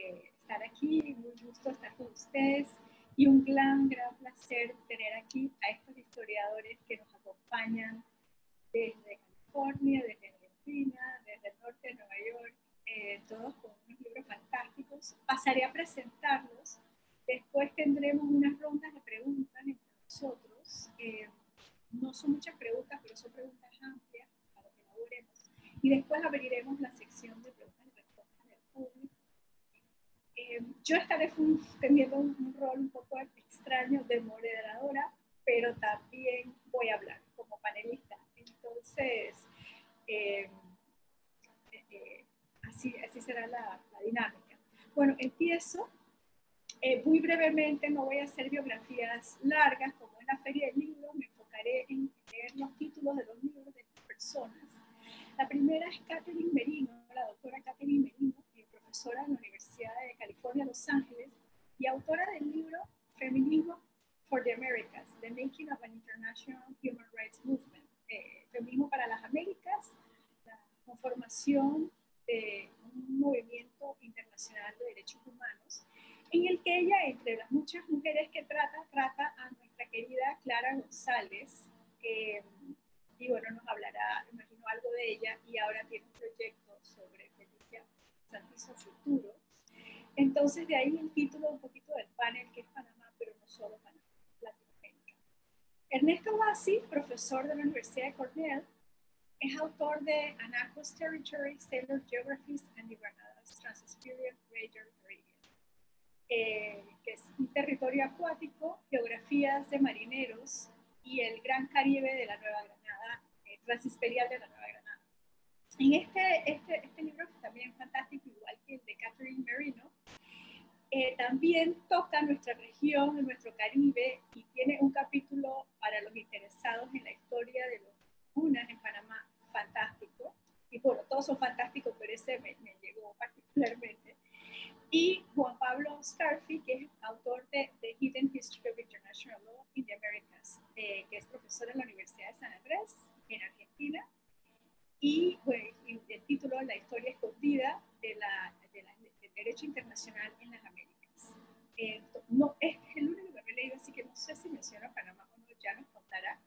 estar aquí, muy gusto estar con ustedes y un gran placer tener aquí a estos historiadores que nos acompañan desde California, desde Argentina, desde el norte de Nueva York, todos con unos libros fantásticos. Pasaré a presentarlos, después tendremos unas rondas de preguntas entre nosotros. No son muchas preguntas, pero son preguntas amplias para que elaboremos. Y después abriremos la sección de preguntas y respuestas del público. Yo estaré teniendo un rol un poco extraño de moderadora, pero también voy a hablar como panelista. Entonces, así será la dinámica. Bueno, empiezo. Muy brevemente, no voy a hacer biografías largas como en la Feria del Libro, me enfocaré en leer los títulos de los libros de estas personas. La primera es Catherine Merino, la doctora Catherine Merino, profesora en la Universidad de California, Los Ángeles, y autora del libro Feminism for the Americas, The Making of an International Human Rights Movement, Feminismo para las Américas, la conformación de un movimiento internacional de derechos humanos, en el que ella, entre las muchas mujeres que trata a nuestra querida Clara González, y bueno, nos hablará, imagino, algo de ella, y ahora tiene un proyecto sobre Felicia Santizo Futuro. Entonces, de ahí el título un poquito del panel, que es Panamá, pero no solo Panamá, Latinoamérica. Ernesto Bassi, profesor de la Universidad de Cornell, es autor de Anacos Territory, Sailor Geographies and the Granadas Trans-Siberian Radar Meridian, que es un territorio acuático, geografías de marineros y el Gran Caribe de la Nueva Granada, Transimperial de la Nueva Granada. En este libro, también fantástico, igual que el de Catherine Merino, también toca nuestra región, nuestro Caribe, y tiene un capítulo para los interesados en la historia de los lunas en Panamá, fantástico. Y bueno, todos son fantásticos, pero ese me llegó particularmente. Y Juan Pablo Scarfi, que es autor de The Hidden History of International Law in the Americas, que es profesor en la Universidad de San Andrés, en Argentina. Y bueno, el título, La historia escondida del derecho internacional en las Américas. No, este es el único que me he leído, así que no sé si menciona Panamá o no, ya nos contará.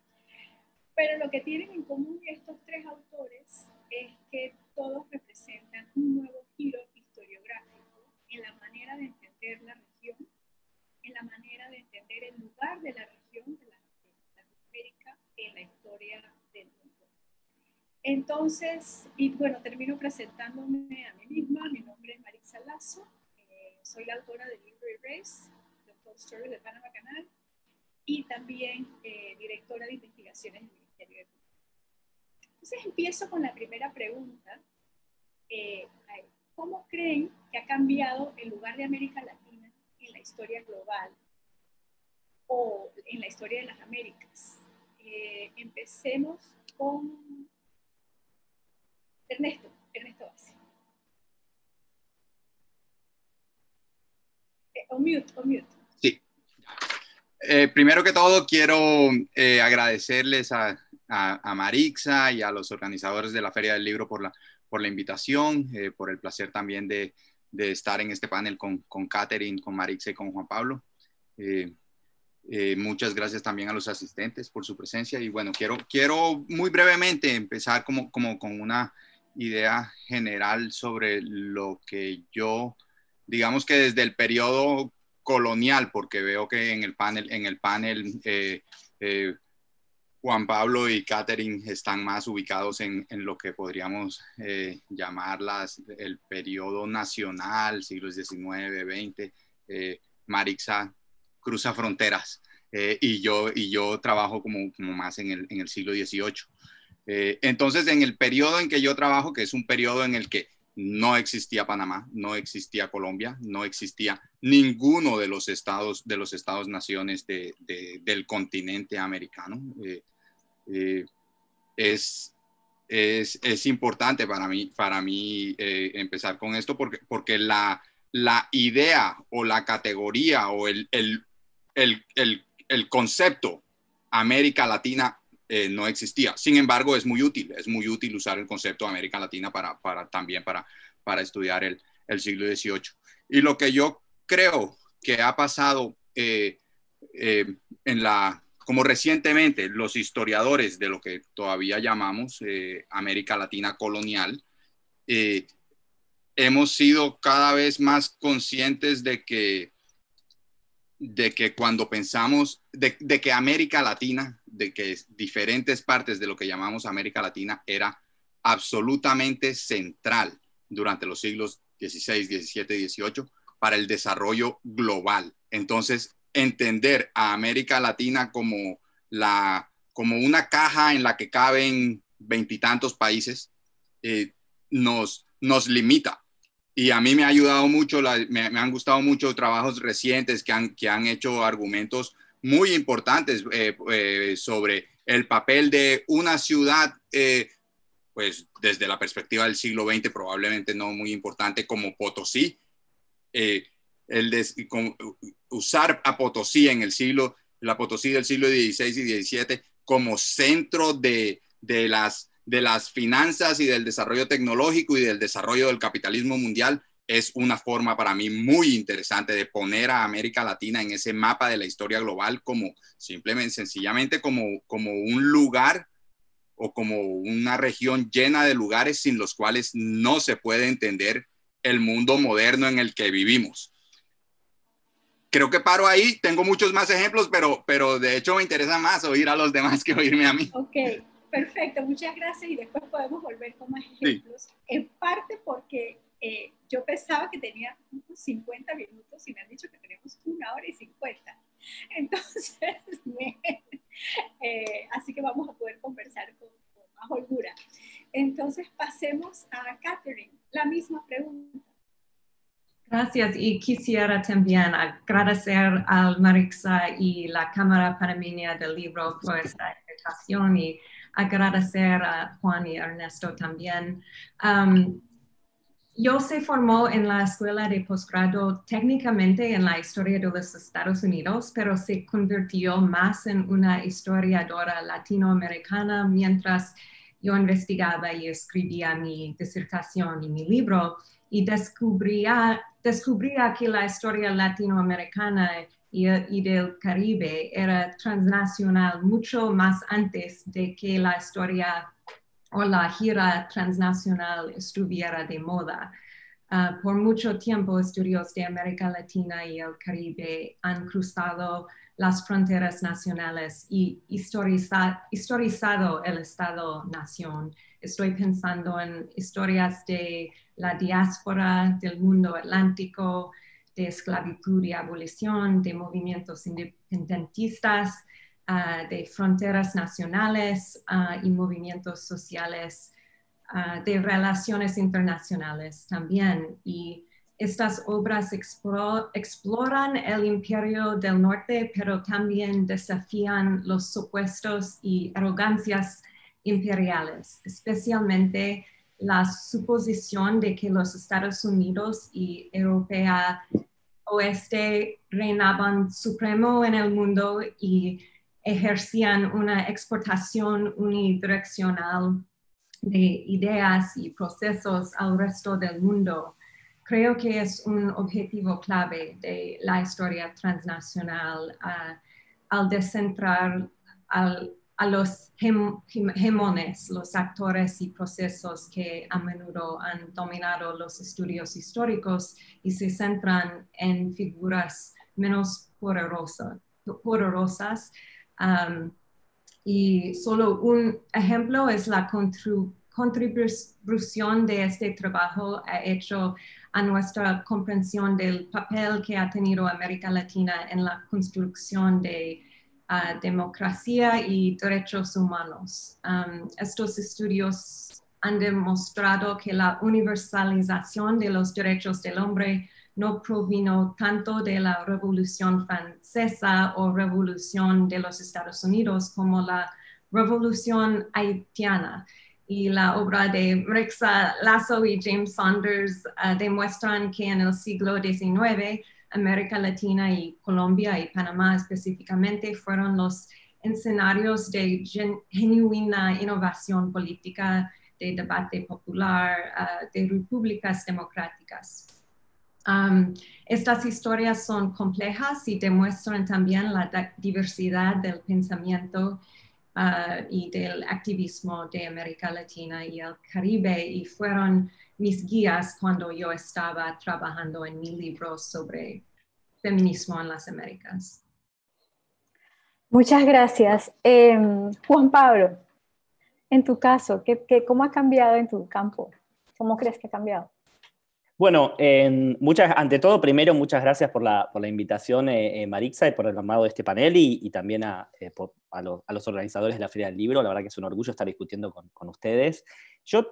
Pero lo que tienen en común estos tres autores es que todos representan un nuevo giro historiográfico en la manera de entender la región, en la manera de entender el lugar de la región de Latinoamérica en la historia del mundo. Entonces, y bueno, termino presentándome a mí misma. Mi nombre es Marixa Lazo, soy la autora del libro Erase, The Untold Story de Panama Canal, y también directora de investigaciones del Ministerio de Cultura. Entonces empiezo con la primera pregunta. ¿Cómo creen que ha cambiado el lugar de América Latina en la historia global o en la historia de las Américas? Empecemos con Ernesto Bassi. On mute. Sí. Primero que todo, quiero agradecerles a Marixa y a los organizadores de la Feria del Libro por la invitación, por el placer también de estar en este panel con Catherine, con Marixa y con Juan Pablo. Muchas gracias también a los asistentes por su presencia. Y bueno, quiero muy brevemente empezar como con una idea general sobre lo que yo, digamos que desde el periodo colonial, porque veo que en el panel Juan Pablo y Catherine están más ubicados en lo que podríamos llamar el periodo nacional, siglos XIX, XX. Marixa cruza fronteras y yo trabajo como más en el siglo XVIII. Entonces, en el periodo en que yo trabajo, que es un periodo en el que no existía Panamá, no existía Colombia, no existía ninguno de los estados naciones del continente americano. Es importante para mí empezar con esto porque la idea o la categoría o el concepto América Latina no existía. Sin embargo, es muy útil usar el concepto de América Latina también para estudiar el siglo XVIII. Y lo que yo creo que ha pasado como recientemente los historiadores de lo que todavía llamamos América Latina colonial, hemos sido cada vez más conscientes de que cuando pensamos de que América Latina, de que diferentes partes de lo que llamamos América Latina era absolutamente central durante los siglos XVI, XVII y XVIII para el desarrollo global. Entonces, entender a América Latina como una caja en la que caben veintitantos países nos limita. Y a mí me ha ayudado mucho, me han gustado mucho trabajos recientes que han hecho argumentos muy importantes sobre el papel de una ciudad, pues desde la perspectiva del siglo XX, probablemente no muy importante, como Potosí. Usar a Potosí la Potosí del siglo XVI y XVII como centro de las finanzas y del desarrollo tecnológico y del desarrollo del capitalismo mundial es una forma para mí muy interesante de poner a América Latina en ese mapa de la historia global como sencillamente como un lugar o como una región llena de lugares sin los cuales no se puede entender el mundo moderno en el que vivimos. Creo que paro ahí, tengo muchos más ejemplos, pero de hecho me interesa más oír a los demás que oírme a mí. Ok, perfecto, muchas gracias y después podemos volver con más ejemplos. Sí. En parte porque yo pensaba que tenía unos 50 minutos y me han dicho que tenemos 1 hora y 50. Entonces, así que vamos a poder conversar con más holgura. Entonces, pasemos a Catherine, la misma pregunta. Gracias, y quisiera también agradecer al Marixa y la Cámara Panameña del Libro por esta invitación y agradecer a Juan y Ernesto también. Yo se formó en la escuela de posgrado técnicamente en la historia de los Estados Unidos, pero se convirtió más en una historiadora latinoamericana mientras yo investigaba y escribía mi disertación y mi libro, y descubría que la historia latinoamericana y del Caribe era transnacional mucho más antes de que la historia o la gira transnacional estuviera de moda. Por mucho tiempo, estudios de América Latina y el Caribe han cruzado las fronteras nacionales y historizado el Estado-nación. Estoy pensando en historias de la diáspora del mundo atlántico, de esclavitud y abolición, de movimientos independentistas, de fronteras nacionales y movimientos sociales, de relaciones internacionales también. Y estas obras exploran el imperio del norte, pero también desafían los supuestos y arrogancias imperiales, especialmente la suposición de que los Estados Unidos y Europa Oeste reinaban supremo en el mundo y ejercían una exportación unidireccional de ideas y procesos al resto del mundo. Creo que es un objetivo clave de la historia transnacional al descentrar a los hegemones, los actores y procesos que a menudo han dominado los estudios históricos y se centran en figuras menos poderosas. Y solo un ejemplo es la contribución de este trabajo ha hecho a nuestra comprensión del papel que ha tenido América Latina en la construcción de democracia y derechos humanos. Estos estudios han demostrado que la universalización de los derechos del hombre no provino tanto de la Revolución Francesa o Revolución de los Estados Unidos como la Revolución Haitiana. Y la obra de Marixa Lasso y James Saunders demuestran que en el siglo XIX América Latina y Colombia y Panamá específicamente fueron los escenarios de genuina innovación política, de debate popular, de repúblicas democráticas. Estas historias son complejas y demuestran también la diversidad del pensamiento y del activismo de América Latina y el Caribe, y fueron mis guías cuando yo estaba trabajando en mi libro sobre feminismo en las Américas. Muchas gracias. Juan Pablo, en tu caso, ¿cómo ha cambiado en tu campo? ¿Cómo crees que ha cambiado? Bueno, ante todo, primero, muchas gracias por la invitación, Marixa, y por el armado de este panel, y también a los organizadores de la Feria del Libro. La verdad que es un orgullo estar discutiendo con ustedes. Yo,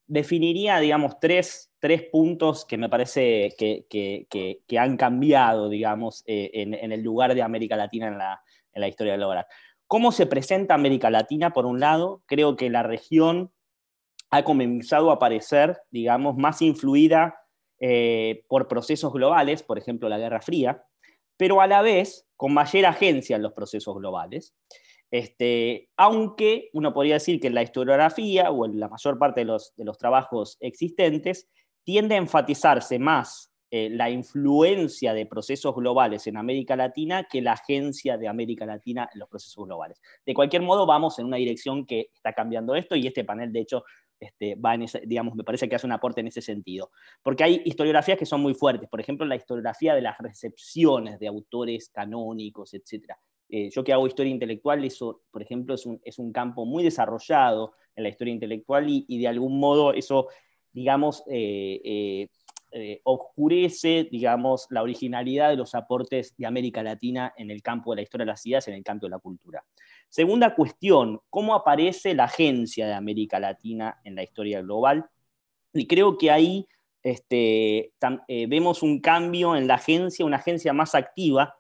definiría, tres puntos que me parece que han cambiado, en el lugar de América Latina en la historia global. ¿Cómo se presenta América Latina? Por un lado, creo que la región ha comenzado a aparecer, más influida por procesos globales, por ejemplo, la Guerra Fría, pero a la vez con mayor agencia en los procesos globales. Aunque uno podría decir que en la historiografía o en la mayor parte de los trabajos existentes tiende a enfatizarse más la influencia de procesos globales en América Latina que la agencia de América Latina en los procesos globales. De cualquier modo, vamos en una dirección que está cambiando esto, y este panel, de hecho, va en ese, me parece que hace un aporte en ese sentido. Porque hay historiografías que son muy fuertes, por ejemplo, la historiografía de las recepciones de autores canónicos, etc. Yo que hago historia intelectual, eso, por ejemplo, es un campo muy desarrollado en la historia intelectual, y de algún modo eso, oscurece, la originalidad de los aportes de América Latina en el campo de la historia de las ideas, en el campo de la cultura. Segunda cuestión, ¿cómo aparece la agencia de América Latina en la historia global? Y creo que ahí vemos un cambio en la agencia, una agencia más activa,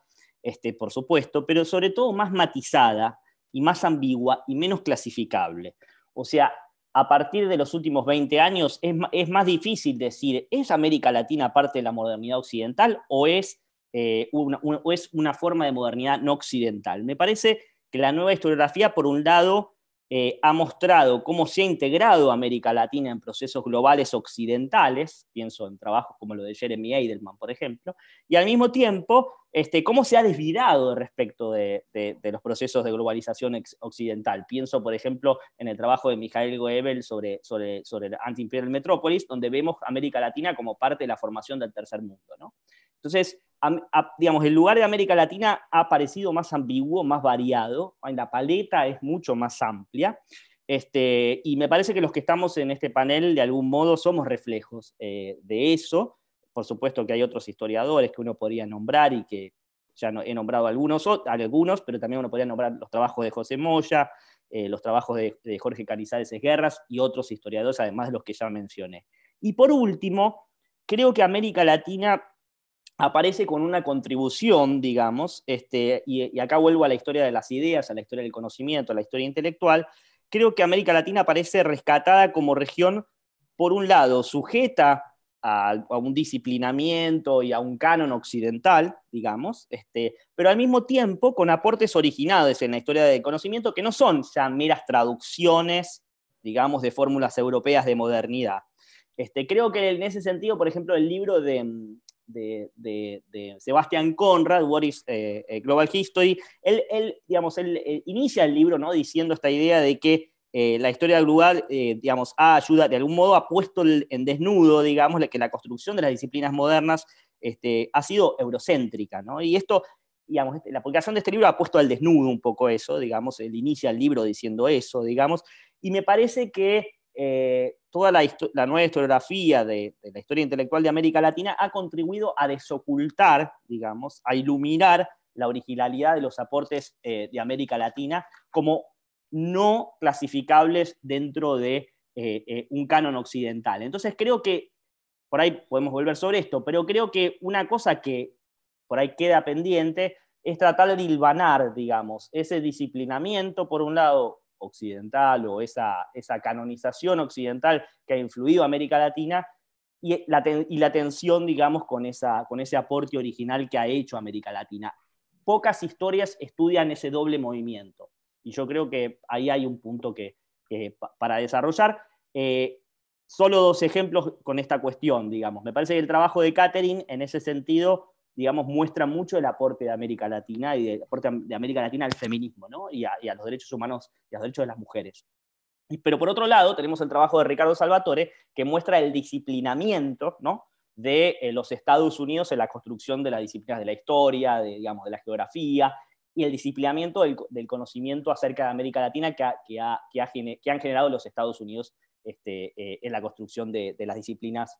por supuesto, pero sobre todo más matizada y más ambigua y menos clasificable. O sea, a partir de los últimos 20 años es más difícil decir, ¿es América Latina parte de la modernidad occidental o es una forma de modernidad no occidental? Me parece que la nueva historiografía, por un lado, ha mostrado cómo se ha integrado América Latina en procesos globales occidentales, pienso en trabajos como lo de Jeremy Edelman, por ejemplo, y al mismo tiempo cómo se ha desvirado respecto de los procesos de globalización occidental. Pienso, por ejemplo, en el trabajo de Michael Goebel sobre Anti-Imperial Metropolis, donde vemos América Latina como parte de la formación del tercer mundo, ¿no? Entonces, el lugar de América Latina ha parecido más ambiguo, más variado, la paleta es mucho más amplia, y me parece que los que estamos en este panel de algún modo somos reflejos de eso. Por supuesto que hay otros historiadores que uno podría nombrar y que ya he nombrado algunos, pero también uno podría nombrar los trabajos de José Moya, los trabajos de Jorge Canizares Guerras y otros historiadores, además de los que ya mencioné. Y por último, creo que América Latina aparece con una contribución, y acá vuelvo a la historia de las ideas, a la historia del conocimiento, a la historia intelectual. Creo que América Latina aparece rescatada como región, por un lado, sujeta a un disciplinamiento y a un canon occidental, pero al mismo tiempo con aportes originados en la historia del conocimiento que no son ya meras traducciones, de fórmulas europeas de modernidad. Creo que en ese sentido, por ejemplo, el libro de Sebastian Conrad, What is Global History, él inicia el libro, ¿no?, diciendo esta idea de que la historia global, de algún modo ha puesto en desnudo, que la construcción de las disciplinas modernas ha sido eurocéntrica, ¿no? Y esto, la publicación de este libro ha puesto al desnudo un poco eso, él inicia el libro diciendo eso, y me parece que toda la nueva historiografía de la historia intelectual de América Latina ha contribuido a desocultar, a iluminar la originalidad de los aportes de América Latina como no clasificables dentro de un canon occidental. Entonces creo que, por ahí podemos volver sobre esto, pero creo que una cosa que por ahí queda pendiente es tratar de hilvanar, ese disciplinamiento, por un lado, occidental, o esa canonización occidental que ha influido a América Latina, y la tensión, con ese aporte original que ha hecho América Latina. Pocas historias estudian ese doble movimiento, y yo creo que ahí hay un punto para desarrollar. solo 2 ejemplos con esta cuestión, digamos. Me parece que el trabajo de Katherine, en ese sentido, digamos, muestra mucho el aporte de América Latina y el aporte de América Latina al feminismo, ¿no? y a los derechos humanos y a los derechos de las mujeres. Pero por otro lado, tenemos el trabajo de Ricardo Salvatore, que muestra el disciplinamiento, ¿no?, de los Estados Unidos en la construcción de las disciplinas de la historia, digamos, de la geografía, y el disciplinamiento del conocimiento acerca de América Latina que han generado los Estados Unidos en la construcción de las disciplinas,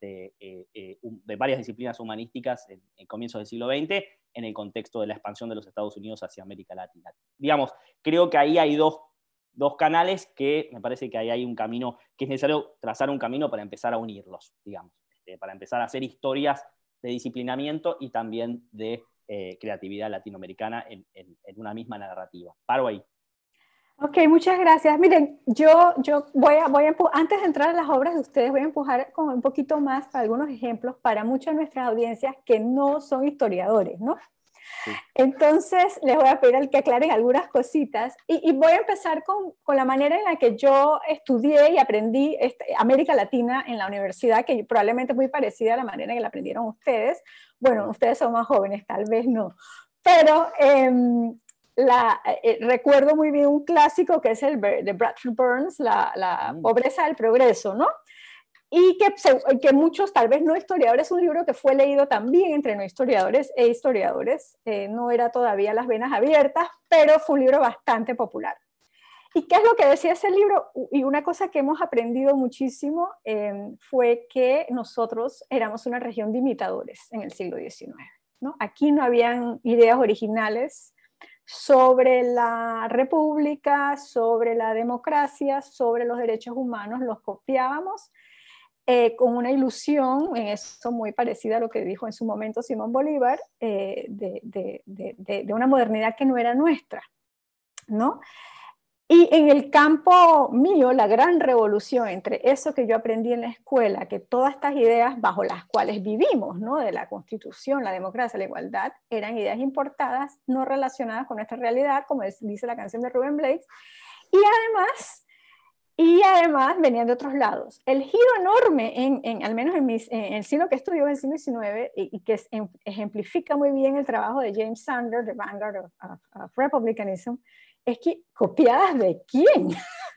de varias disciplinas humanísticas en comienzos del siglo XX, en el contexto de la expansión de los Estados Unidos hacia América Latina. Digamos, creo que ahí hay dos canales que me parece que ahí hay un camino, que es necesario trazar un camino para empezar a unirlos, digamos, para empezar a hacer historias de disciplinamiento y también de creatividad latinoamericana en una misma narrativa. Paro ahí. Ok, muchas gracias. Miren, yo voy a antes de entrar a las obras de ustedes, voy a empujar con un poquito más para algunos ejemplos para muchas de nuestras audiencias que no son historiadores, ¿no? Sí. Entonces, les voy a pedir que aclaren algunas cositas y voy a empezar con la manera en la que yo estudié y aprendí América Latina en la universidad, que probablemente es muy parecida a la manera en que la aprendieron ustedes. Bueno, ustedes son más jóvenes, tal vez no. Pero recuerdo muy bien un clásico que es el de Bradford Burns, la pobreza del progreso, ¿no? Y que muchos, tal vez no historiadores, es un libro que fue leído también entre no historiadores e historiadores, no era todavía las venas abiertas, pero fue un libro bastante popular. ¿Y qué es lo que decía ese libro? Y una cosa que hemos aprendido muchísimo fue que nosotros éramos una región de imitadores en el siglo XIX, ¿no? Aquí no habían ideas originales sobre la república, sobre la democracia, sobre los derechos humanos, los copiábamos con una ilusión, en eso muy parecida a lo que dijo en su momento Simón Bolívar, de una modernidad que no era nuestra, ¿no? Y en el campo mío, la gran revolución entre eso que yo aprendí en la escuela, que todas estas ideas bajo las cuales vivimos, ¿no?, de la Constitución, la democracia, la igualdad, eran ideas importadas, no relacionadas con nuestra realidad, como dice la canción de Rubén Blades, y además venían de otros lados. El giro enorme, al menos en el siglo que estudió, en el siglo XIX, y que ejemplifica muy bien el trabajo de James Sander, The Vanguard of Republicanism, es que ¿copiadas de quién?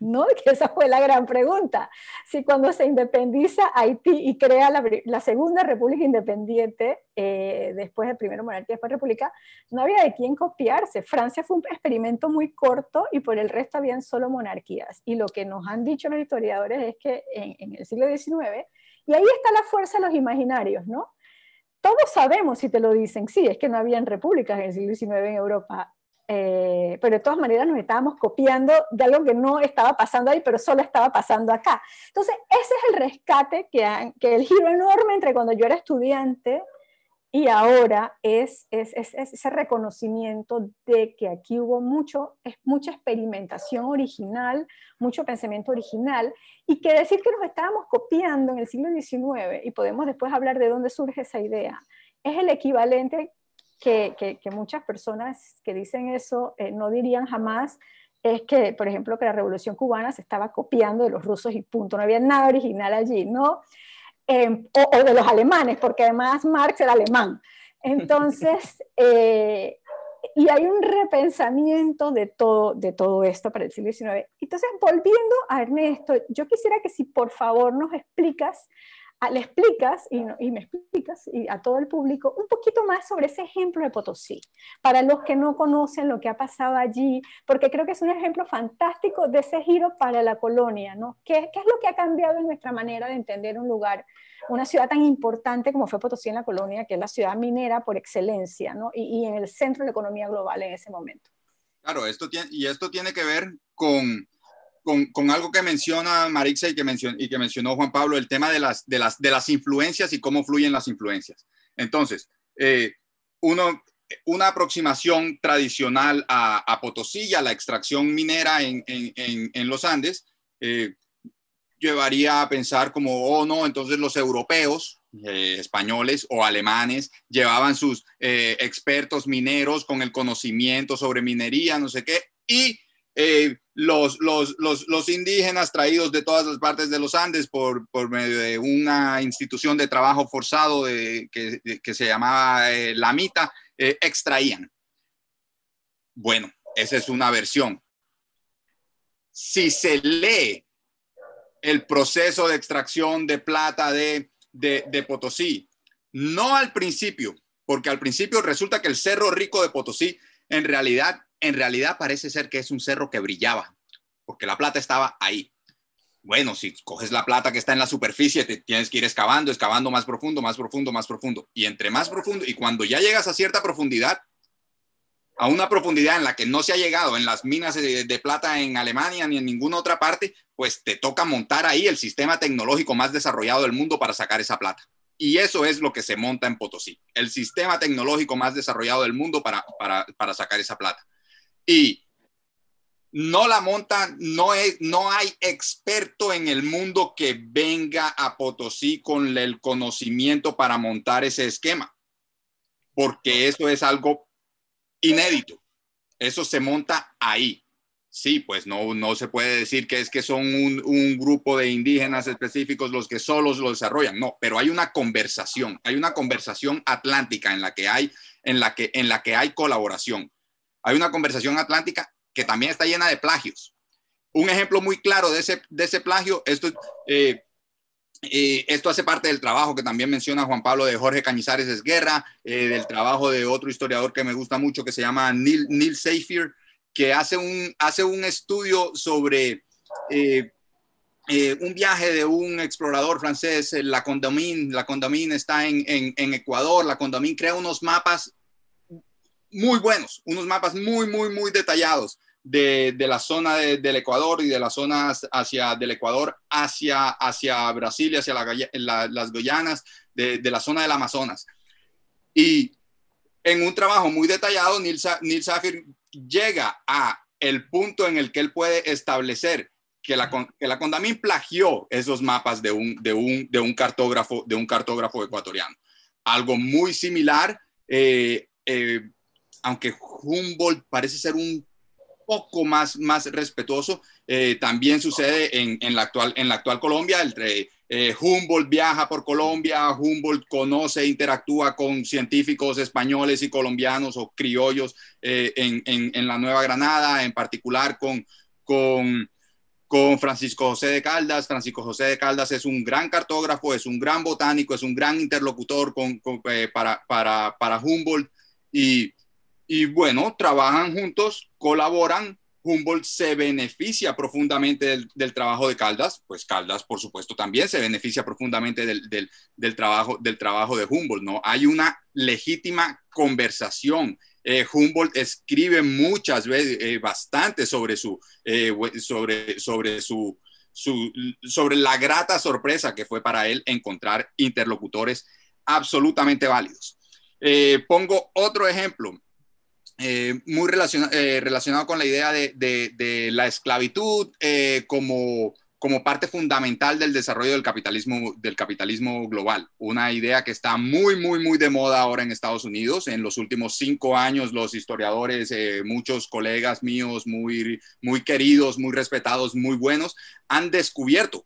¿No? Que esa fue la gran pregunta. Si cuando se independiza Haití y crea la segunda república independiente, después de primero monarquía, después república, no había de quién copiarse. Francia fue un experimento muy corto y por el resto habían solo monarquías. Y lo que nos han dicho los historiadores es que en el siglo XIX, y ahí está la fuerza de los imaginarios, ¿no? Todos sabemos, si te lo dicen, sí, es que no habían repúblicas en el siglo XIX en Europa, pero de todas maneras nos estábamos copiando de algo que no estaba pasando ahí, pero solo estaba pasando acá. Entonces, ese es el rescate que el giro enorme entre cuando yo era estudiante y ahora es ese reconocimiento de que aquí hubo mucha experimentación original, mucho pensamiento original, y que decir que nos estábamos copiando en el siglo XIX, y podemos después hablar de dónde surge esa idea, es el equivalente que muchas personas que dicen eso no dirían jamás, es que, por ejemplo, que la Revolución Cubana se estaba copiando de los rusos y punto, no había nada original allí, ¿no? O de los alemanes, porque además Marx era alemán. Entonces, y hay un repensamiento de todo esto para el siglo XIX. Entonces, volviendo a Ernesto, yo quisiera que si por favor nos explicas, le explicas y me explicas y a todo el público un poquito más sobre ese ejemplo de Potosí, para los que no conocen lo que ha pasado allí, porque creo que es un ejemplo fantástico de ese giro para la colonia, ¿no? ¿Qué es lo que ha cambiado en nuestra manera de entender un lugar, una ciudad tan importante como fue Potosí en la colonia, que es la ciudad minera por excelencia, ¿no? Y en el centro de la economía global en ese momento? Claro, esto tiene que ver con algo que menciona Marixa y que mencionó Juan Pablo, el tema de las influencias y cómo fluyen las influencias. Entonces, una aproximación tradicional a Potosí y a la extracción minera en los Andes llevaría a pensar como, oh no, entonces los europeos, españoles o alemanes, llevaban sus expertos mineros con el conocimiento sobre minería, no sé qué, y los indígenas traídos de todas las partes de los Andes por medio de una institución de trabajo forzado que se llamaba la Mita, extraían. Bueno, esa es una versión. Si se lee el proceso de extracción de plata de Potosí, no al principio, porque al principio resulta que el Cerro Rico de Potosí en realidad parece ser que es un cerro que brillaba, porque la plata estaba ahí. Bueno, si coges la plata que está en la superficie, te tienes que ir excavando más profundo, más profundo, más profundo. Y entre más profundo, y cuando ya llegas a cierta profundidad, a una profundidad en la que no se ha llegado en las minas de plata en Alemania ni en ninguna otra parte, pues te toca montar ahí el sistema tecnológico más desarrollado del mundo para sacar esa plata. Y eso es lo que se monta en Potosí, el sistema tecnológico más desarrollado del mundo para sacar esa plata. Y no la montan, no hay experto en el mundo que venga a Potosí con el conocimiento para montar ese esquema, porque eso es algo inédito. Eso se monta ahí. Sí, pues no se puede decir que es que son un grupo de indígenas específicos los que solos lo desarrollan. No, pero hay una conversación atlántica en la que hay colaboración. Hay una conversación atlántica que también está llena de plagios. Un ejemplo muy claro de ese plagio, esto hace parte del trabajo que también menciona Juan Pablo de Jorge Cañizares Esguerra, del trabajo de otro historiador que me gusta mucho que se llama Neil Safier, que hace un estudio sobre un viaje de un explorador francés, La Condamine está en Ecuador. La Condamine crea unos mapas muy buenos, unos mapas muy, muy, muy detallados de la zona del Ecuador y de las zonas del Ecuador hacia Brasil y hacia las Guayanas, de la zona del Amazonas. Y en un trabajo muy detallado, Neil Safier llega a el punto en el que él puede establecer que la Condamine plagió esos mapas de un cartógrafo ecuatoriano. Algo muy similar, aunque Humboldt parece ser un poco más respetuoso, también sucede en la actual Colombia. Humboldt viaja por Colombia, Humboldt conoce e interactúa con científicos españoles y colombianos o criollos en la Nueva Granada, en particular con Francisco José de Caldas. Francisco José de Caldas es un gran cartógrafo, es un gran botánico, es un gran interlocutor para Humboldt y bueno, trabajan juntos, colaboran. Humboldt se beneficia profundamente del trabajo de Caldas, pues Caldas, por supuesto, también se beneficia profundamente del trabajo de Humboldt, ¿no? Hay una legítima conversación. Humboldt escribe muchas veces, bastante sobre la grata sorpresa que fue para él encontrar interlocutores absolutamente válidos. Pongo otro ejemplo. Muy relacionado con la idea de la esclavitud como parte fundamental del desarrollo del capitalismo global. Una idea que está muy, muy, muy de moda ahora en Estados Unidos. En los últimos 5 años, los historiadores, muchos colegas míos muy, muy queridos, muy respetados, muy buenos, han descubierto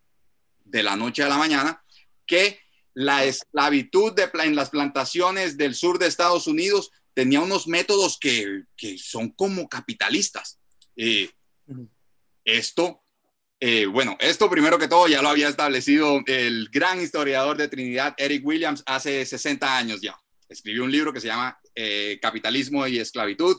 de la noche a la mañana que la esclavitud en las plantaciones del sur de Estados Unidos tenía unos métodos que son como capitalistas. Esto primero que todo ya lo había establecido el gran historiador de Trinidad, Eric Williams, hace 60 años ya. Escribió un libro que se llama Capitalismo y Esclavitud,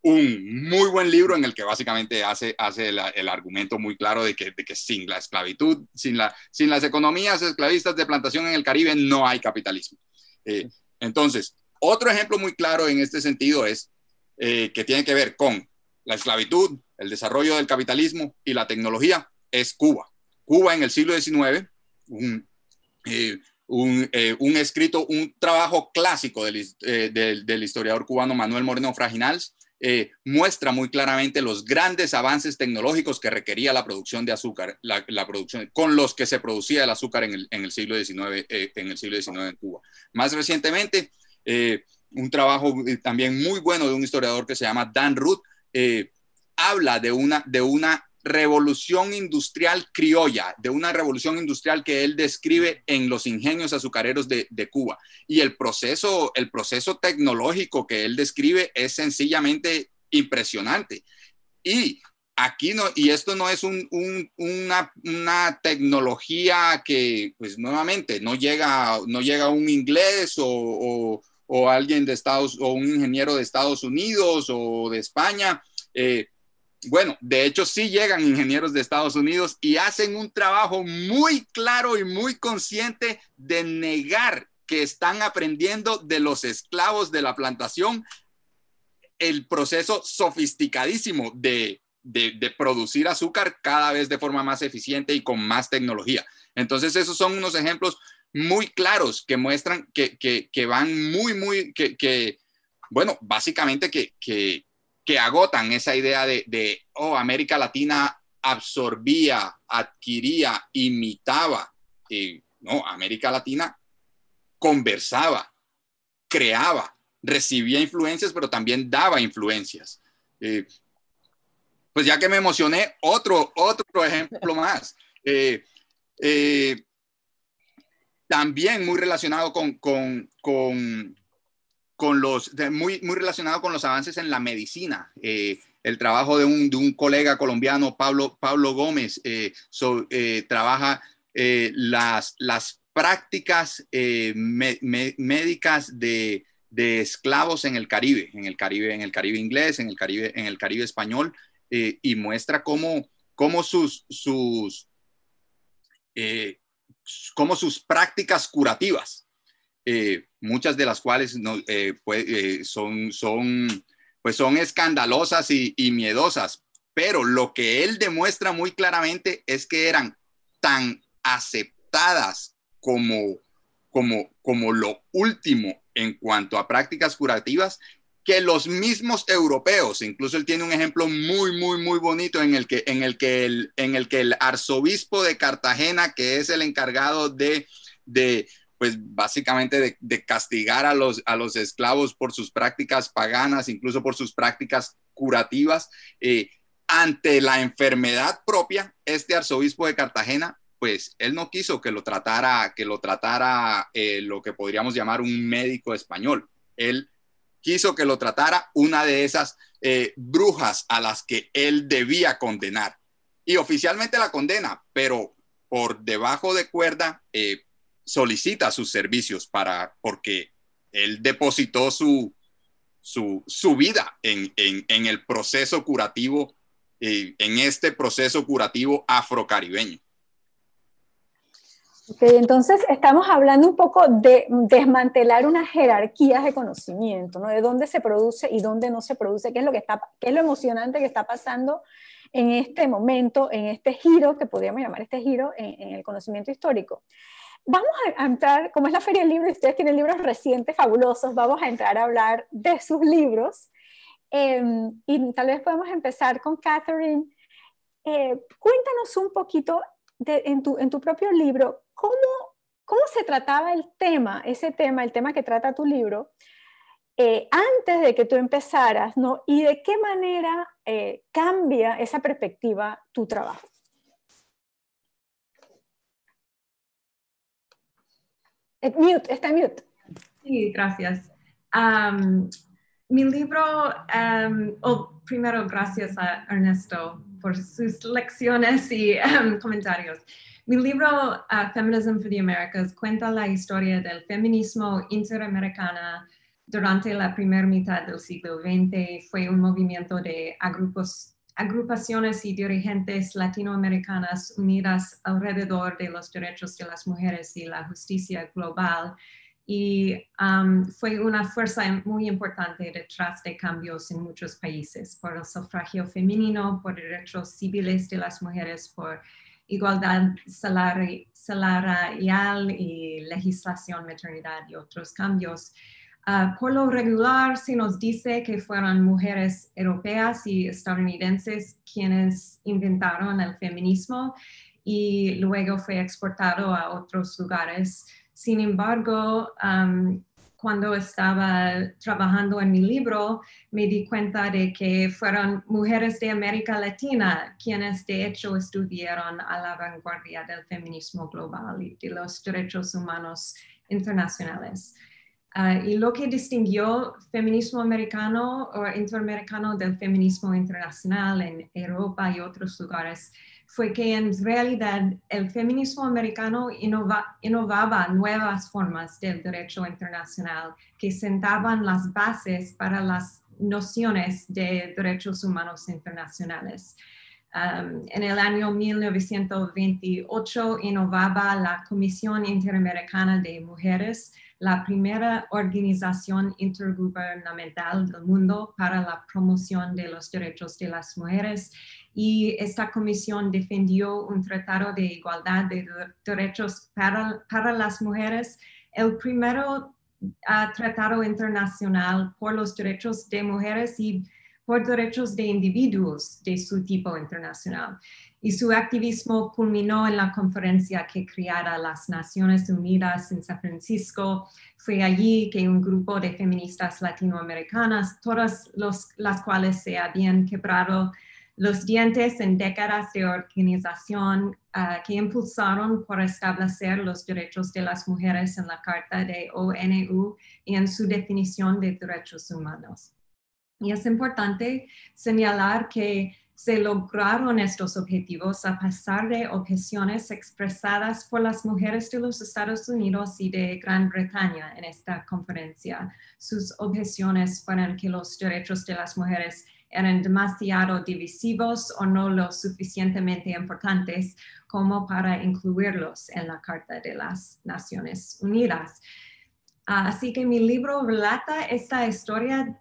un muy buen libro en el que básicamente hace el argumento muy claro de que sin la esclavitud, sin las economías esclavistas de plantación en el Caribe, no hay capitalismo. Entonces, otro ejemplo muy claro en este sentido es que tiene que ver con la esclavitud, el desarrollo del capitalismo y la tecnología, es Cuba. Cuba en el siglo XIX, un trabajo clásico del historiador cubano Manuel Moreno Frajinals, muestra muy claramente los grandes avances tecnológicos que requería la producción de azúcar, la producción con los que se producía el azúcar en el siglo XIX en Cuba. Más recientemente, un trabajo también muy bueno de un historiador que se llama Dan Root, habla de una revolución industrial criolla, de una revolución industrial que él describe en los ingenios azucareros de Cuba. Y el proceso tecnológico que él describe es sencillamente impresionante. Y aquí no, y esto no es una tecnología que, pues nuevamente, no llega un inglés o alguien de o un ingeniero de Estados Unidos o de España. Bueno, de hecho sí llegan ingenieros de Estados Unidos y hacen un trabajo muy claro y muy consciente de negar que están aprendiendo de los esclavos de la plantación el proceso sofisticadísimo de producir azúcar cada vez de forma más eficiente y con más tecnología. Entonces esos son unos ejemplos muy claros que muestran que van bueno, básicamente que agotan esa idea de América Latina absorbía, adquiría, imitaba. No, América Latina conversaba, creaba, recibía influencias, pero también daba influencias. Pues ya que me emocioné, otro ejemplo más. También muy relacionado muy relacionado con los avances en la medicina. El trabajo de un colega colombiano, Pablo Gómez, trabaja las prácticas médicas de esclavos en el Caribe inglés, en el Caribe español, y muestra cómo sus prácticas curativas, muchas de las cuales son escandalosas y miedosas, pero lo que él demuestra muy claramente es que eran tan aceptadas como lo último en cuanto a prácticas curativas, que los mismos europeos, incluso él tiene un ejemplo muy bonito en el que el arzobispo de Cartagena, que es el encargado pues básicamente de castigar a los esclavos por sus prácticas paganas, incluso por sus prácticas curativas, ante la enfermedad propia, este arzobispo de Cartagena, pues él no quiso que lo tratara lo que podríamos llamar un médico español. Él quiso que lo tratara una de esas brujas a las que él debía condenar. Y oficialmente la condena, pero por debajo de cuerda solicita sus servicios porque él depositó su vida en el proceso curativo, en este proceso curativo afrocaribeño. Ok, entonces estamos hablando un poco de desmantelar unas jerarquías de conocimiento, ¿no? De dónde se produce y dónde no se produce, qué es lo emocionante que está pasando en este momento, en este giro, que podríamos llamar este giro en el conocimiento histórico. Vamos a entrar, como es la Feria del Libro y ustedes tienen libros recientes, fabulosos, vamos a entrar a hablar de sus libros. Y tal vez podemos empezar con Catherine. Cuéntanos un poquito en tu propio libro, ¿cómo se trataba el tema que trata tu libro, antes de que tú empezaras, ¿no? Y de qué manera cambia esa perspectiva tu trabajo. Está en mute. Sí, gracias. Mi libro, primero gracias a Ernesto por sus lecciones y comentarios. Mi libro, Feminism for the Americas, cuenta la historia del feminismo interamericano durante la primera mitad del siglo XX. Fue un movimiento de agrupaciones y dirigentes latinoamericanas unidas alrededor de los derechos de las mujeres y la justicia global. Y fue una fuerza muy importante detrás de cambios en muchos países, por el sufragio femenino, por derechos civiles de las mujeres, por igualdad salarial y legislación maternidad y otros cambios. Por lo regular se nos dice que fueron mujeres europeas y estadounidenses quienes inventaron el feminismo y luego fue exportado a otros lugares. Sin embargo, cuando estaba trabajando en mi libro, me di cuenta de que fueron mujeres de América Latina quienes de hecho estuvieron a la vanguardia del feminismo global y de los derechos humanos internacionales. Y lo que distinguió feminismo americano o interamericano del feminismo internacional en Europa y otros lugares fue que en realidad el feminismo americano innovaba nuevas formas del derecho internacional que sentaban las bases para las nociones de derechos humanos internacionales. En el año 1928 innovaba la Comisión Interamericana de Mujeres, la primera organización intergubernamental del mundo para la promoción de los derechos de las mujeres, y esta comisión defendió un tratado de igualdad de derechos para las mujeres, el primero tratado internacional por los derechos de mujeres y por derechos de individuos de su tipo internacional. Y su activismo culminó en la conferencia que creara las Naciones Unidas en San Francisco. Fue allí que un grupo de feministas latinoamericanas, todas las cuales se habían quebrado los dientes en décadas de organización, que impulsaron por establecer los derechos de las mujeres en la Carta de ONU y en su definición de derechos humanos. Y es importante señalar que se lograron estos objetivos a pesar de objeciones expresadas por las mujeres de los Estados Unidos y de Gran Bretaña en esta conferencia. Sus objeciones fueron que los derechos de las mujeres eran demasiado divisivos o no lo suficientemente importantes como para incluirlos en la Carta de las Naciones Unidas. Así que mi libro relata esta historia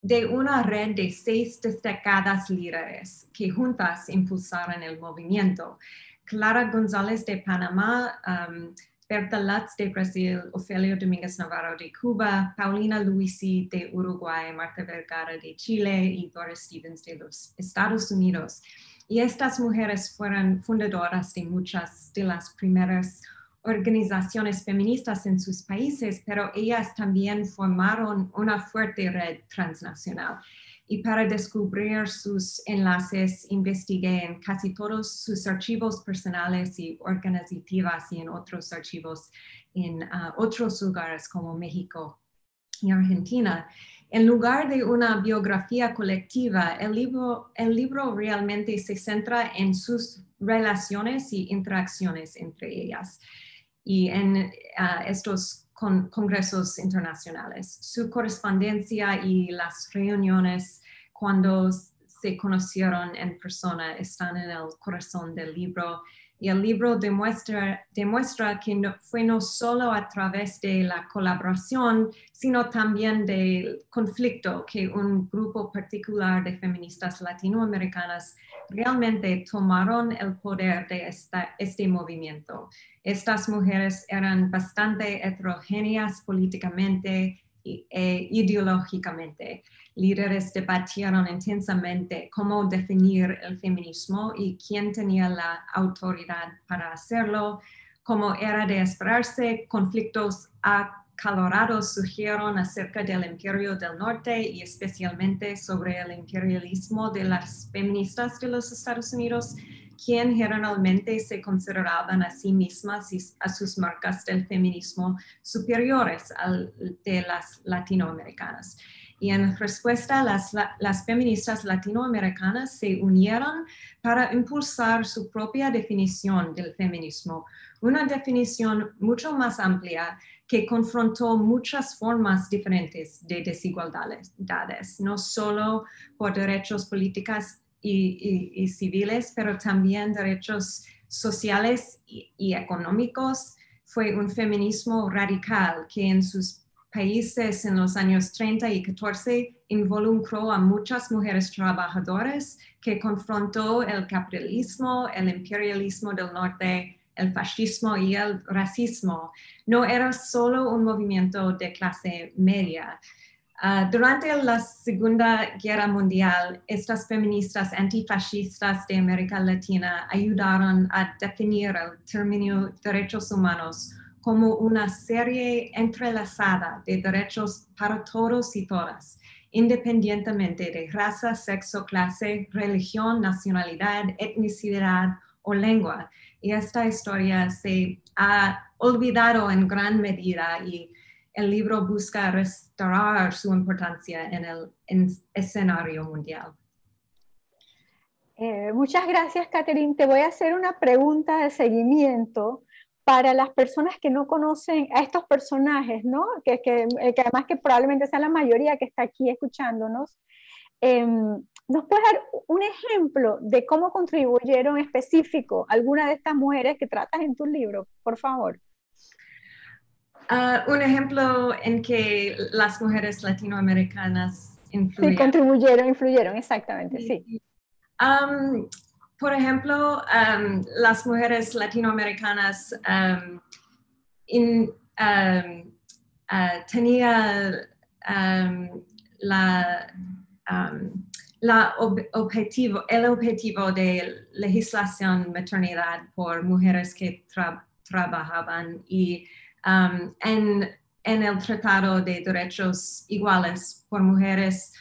de una red de 6 destacadas líderes que juntas impulsaron el movimiento. Clara González de Panamá, Berta Lutz de Brasil, Ofelio Domínguez Navarro de Cuba, Paulina Luisi de Uruguay, Marta Vergara de Chile y Doris Stevens de los Estados Unidos. Y estas mujeres fueron fundadoras de muchas de las primeras organizaciones feministas en sus países, pero ellas también formaron una fuerte red transnacional. Y para descubrir sus enlaces, investigué en casi todos sus archivos personales y organizativas y en otros archivos en otros lugares como México y Argentina. En lugar de una biografía colectiva, el libro realmente se centra en sus relaciones y interacciones entre ellas y en estos congresos internacionales. Su correspondencia y las reuniones cuando se conocieron en persona están en el corazón del libro. Y el libro demuestra que fue no solo a través de la colaboración, sino también del conflicto que un grupo particular de feministas latinoamericanas realmente tomaron el poder de este movimiento. Estas mujeres eran bastante heterogéneas políticamente e ideológicamente. Líderes debatieron intensamente cómo definir el feminismo y quién tenía la autoridad para hacerlo. Como era de esperarse, conflictos acalorados surgieron acerca del Imperio del Norte y especialmente sobre el imperialismo de las feministas de los Estados Unidos, quien generalmente se consideraban a sí mismas y a sus marcas del feminismo superiores al de las latinoamericanas. Y en respuesta, las feministas latinoamericanas se unieron para impulsar su propia definición del feminismo, una definición mucho más amplia que confrontó muchas formas diferentes de desigualdades, no solo por derechos políticos y civiles, pero también derechos sociales y económicos. Fue un feminismo radical que en sus países en los años 30 y 14 involucró a muchas mujeres trabajadoras, que confrontó el capitalismo, el imperialismo del norte, el fascismo y el racismo. No era solo un movimiento de clase media. Durante la Segunda Guerra Mundial, estas feministas antifascistas de América Latina ayudaron a definir el término derechos humanos como una serie entrelazada de derechos para todos y todas, independientemente de raza, sexo, clase, religión, nacionalidad, etnicidad o lengua. Y esta historia se ha olvidado en gran medida y el libro busca restaurar su importancia en el escenario mundial. Muchas gracias, Catherine. Te voy a hacer una pregunta de seguimiento para las personas que no conocen a estos personajes, ¿no? Que además que probablemente sea la mayoría que está aquí escuchándonos. ¿Nos puedes dar un ejemplo de cómo contribuyeron específico alguna de estas mujeres que tratas en tu libro, por favor? Un ejemplo en que las mujeres latinoamericanas influyeron. Sí, influyeron, exactamente, sí. Por ejemplo, las mujeres latinoamericanas tenían el objetivo de legislación maternidad por mujeres que trabajaban y en el Tratado de Derechos Iguales por Mujeres,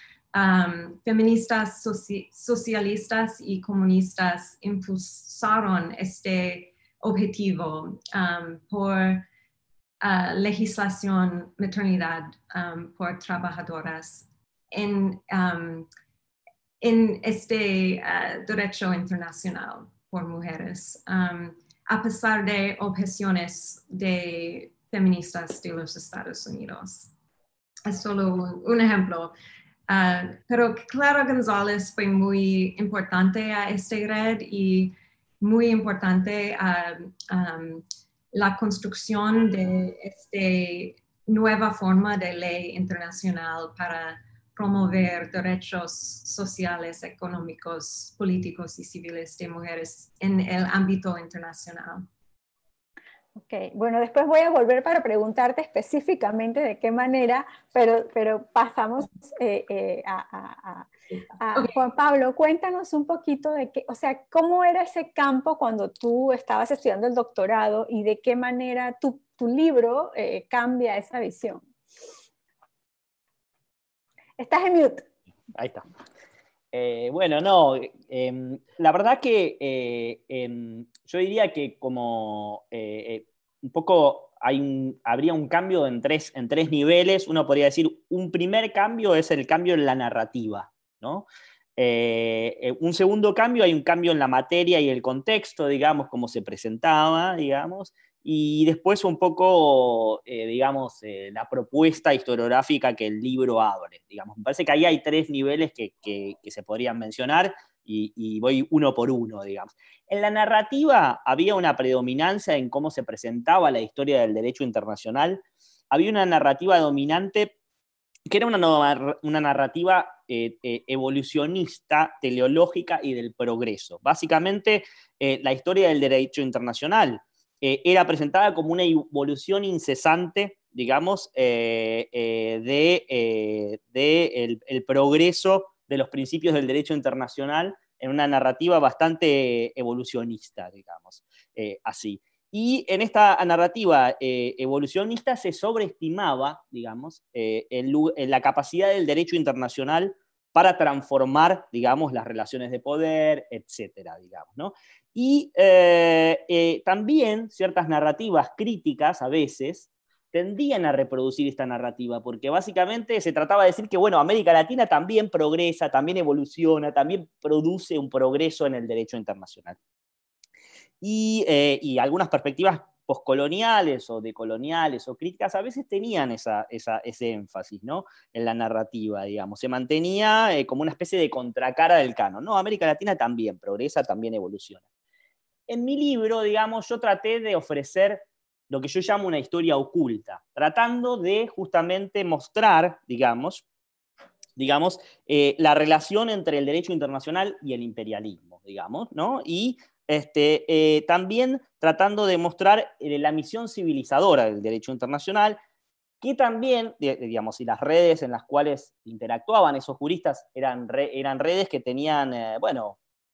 feministas, socialistas y comunistas impulsaron este objetivo por legislación maternidad por trabajadoras en este derecho internacional por mujeres, a pesar de objeciones de feministas de los Estados Unidos. Es solo un ejemplo. Pero Clara González fue muy importante a esta red y muy importante a la construcción de esta nueva forma de ley internacional para promover derechos sociales, económicos, políticos y civiles de mujeres en el ámbito internacional. Ok, bueno, después voy a volver para preguntarte específicamente de qué manera, pero pasamos a Okay. Juan Pablo. Cuéntanos un poquito de qué, o sea, cómo era ese campo cuando tú estabas estudiando el doctorado y de qué manera tu libro cambia esa visión. Estás en mute. Ahí está. Bueno, no, la verdad que yo diría que como un poco habría un cambio en tres niveles. Uno podría decir, un primer cambio es el cambio en la narrativa, ¿no? Un segundo cambio, hay un cambio en la materia y el contexto, digamos, cómo se presentaba, digamos, y después un poco, digamos, la propuesta historiográfica que el libro abre, digamos. Me parece que ahí hay tres niveles que se podrían mencionar y voy uno por uno, digamos. En la narrativa había una predominancia en cómo se presentaba la historia del derecho internacional. Había una narrativa dominante que era una narrativa evolucionista, teleológica y del progreso. Básicamente, la historia del derecho internacional era presentada como una evolución incesante, digamos, el progreso de los principios del derecho internacional en una narrativa bastante evolucionista, digamos, así. Y en esta narrativa evolucionista se sobreestimaba, digamos, la capacidad del derecho internacional para transformar, digamos, las relaciones de poder, etcétera, digamos, ¿no? Y también ciertas narrativas críticas a veces tendían a reproducir esta narrativa, porque básicamente se trataba de decir que, bueno, América Latina también progresa, también evoluciona, también produce un progreso en el derecho internacional. Y algunas perspectivas poscoloniales o decoloniales o críticas a veces tenían ese énfasis, ¿no? En la narrativa, digamos. Se mantenía como una especie de contracara del canon, ¿no? América Latina también progresa, también evoluciona. En mi libro, digamos, yo traté de ofrecer lo que yo llamo una historia oculta, tratando de justamente mostrar, digamos, la relación entre el derecho internacional y el imperialismo, digamos, ¿no? Y también tratando de mostrar la misión civilizadora del derecho internacional, que también, digamos, y las redes en las cuales interactuaban esos juristas eran redes que tenían,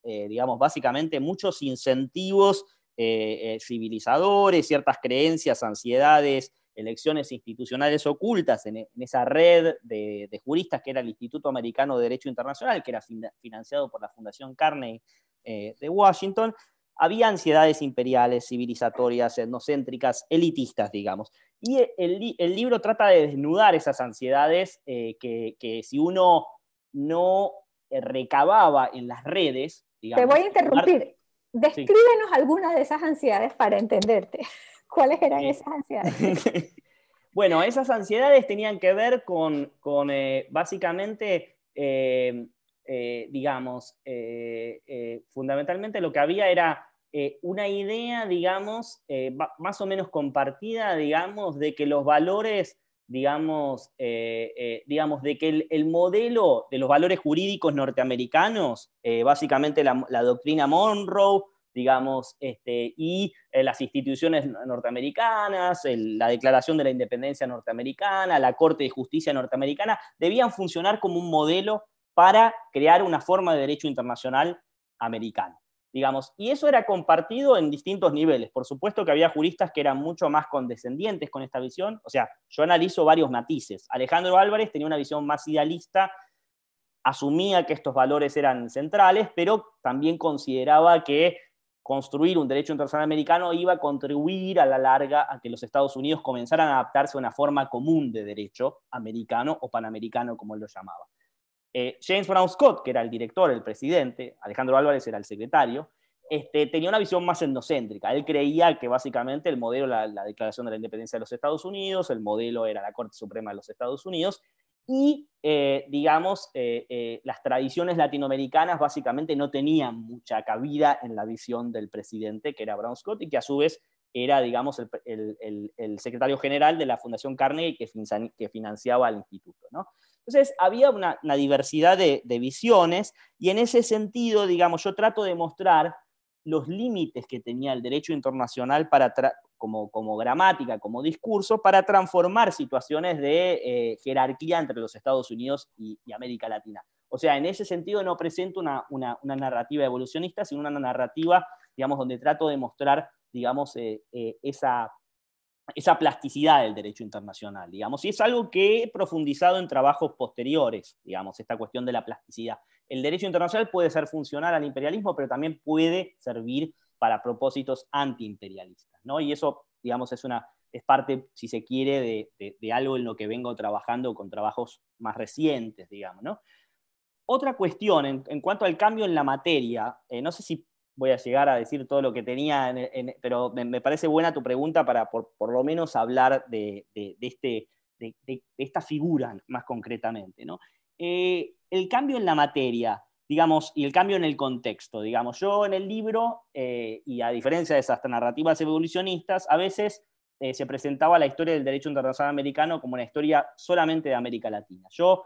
digamos, básicamente muchos incentivos civilizadores, ciertas creencias, ansiedades, elecciones institucionales ocultas en esa red de juristas que era el Instituto Americano de Derecho Internacional, que era financiado por la Fundación Carnegie de Washington. Había ansiedades imperiales, civilizatorias, etnocéntricas, elitistas, digamos. Y el libro trata de desnudar esas ansiedades que si uno no recababa en las redes, digamos... Te voy a interrumpir. Descríbenos sí. Algunas de esas ansiedades para entenderte. ¿Cuáles eran esas ansiedades? Bueno, esas ansiedades tenían que ver con básicamente, digamos, fundamentalmente lo que había era una idea, digamos, más o menos compartida, digamos, de que los valores, digamos, de que el modelo de los valores jurídicos norteamericanos, básicamente la doctrina Monroe, digamos, y las instituciones norteamericanas, la Declaración de la Independencia norteamericana, la Corte de Justicia norteamericana, debían funcionar como un modelo para crear una forma de derecho internacional americano, digamos. Y eso era compartido en distintos niveles. Por supuesto que había juristas que eran mucho más condescendientes con esta visión. O sea, yo analizo varios matices. Alejandro Álvarez tenía una visión más idealista, asumía que estos valores eran centrales, pero también consideraba que construir un derecho internacional americano iba a contribuir a la larga a que los Estados Unidos comenzaran a adaptarse a una forma común de derecho americano o panamericano, como él lo llamaba. James Brown Scott, que era el director, el presidente, Alejandro Álvarez era el secretario, tenía una visión más etnocéntrica. Él creía que básicamente el modelo era la Declaración de la Independencia de los Estados Unidos, el modelo era la Corte Suprema de los Estados Unidos, y, digamos, las tradiciones latinoamericanas básicamente no tenían mucha cabida en la visión del presidente, que era Brown Scott, y que a su vez era, digamos, el secretario general de la Fundación Carnegie que financiaba el instituto, ¿no? Entonces, había una diversidad de visiones, y en ese sentido, digamos, yo trato de mostrar los límites que tenía el derecho internacional como gramática, como discurso, para transformar situaciones de jerarquía entre los Estados Unidos y América Latina. O sea, en ese sentido no presento una narrativa evolucionista, sino una narrativa, digamos, donde trato de mostrar, digamos, esa plasticidad del derecho internacional, digamos, y es algo que he profundizado en trabajos posteriores, digamos, esta cuestión de la plasticidad. El derecho internacional puede ser funcional al imperialismo, pero también puede servir para propósitos antiimperialistas, ¿no? Y eso, digamos, es parte, si se quiere, de algo en lo que vengo trabajando con trabajos más recientes, digamos, ¿no? Otra cuestión, en cuanto al cambio en la materia, no sé si voy a llegar a decir todo lo que tenía, pero me parece buena tu pregunta para por lo menos hablar de esta figura más concretamente, ¿no? El cambio en la materia, digamos, y el cambio en el contexto, digamos, yo en el libro, y a diferencia de esas narrativas evolucionistas, a veces se presentaba la historia del derecho internacional americano como una historia solamente de América Latina. Yo,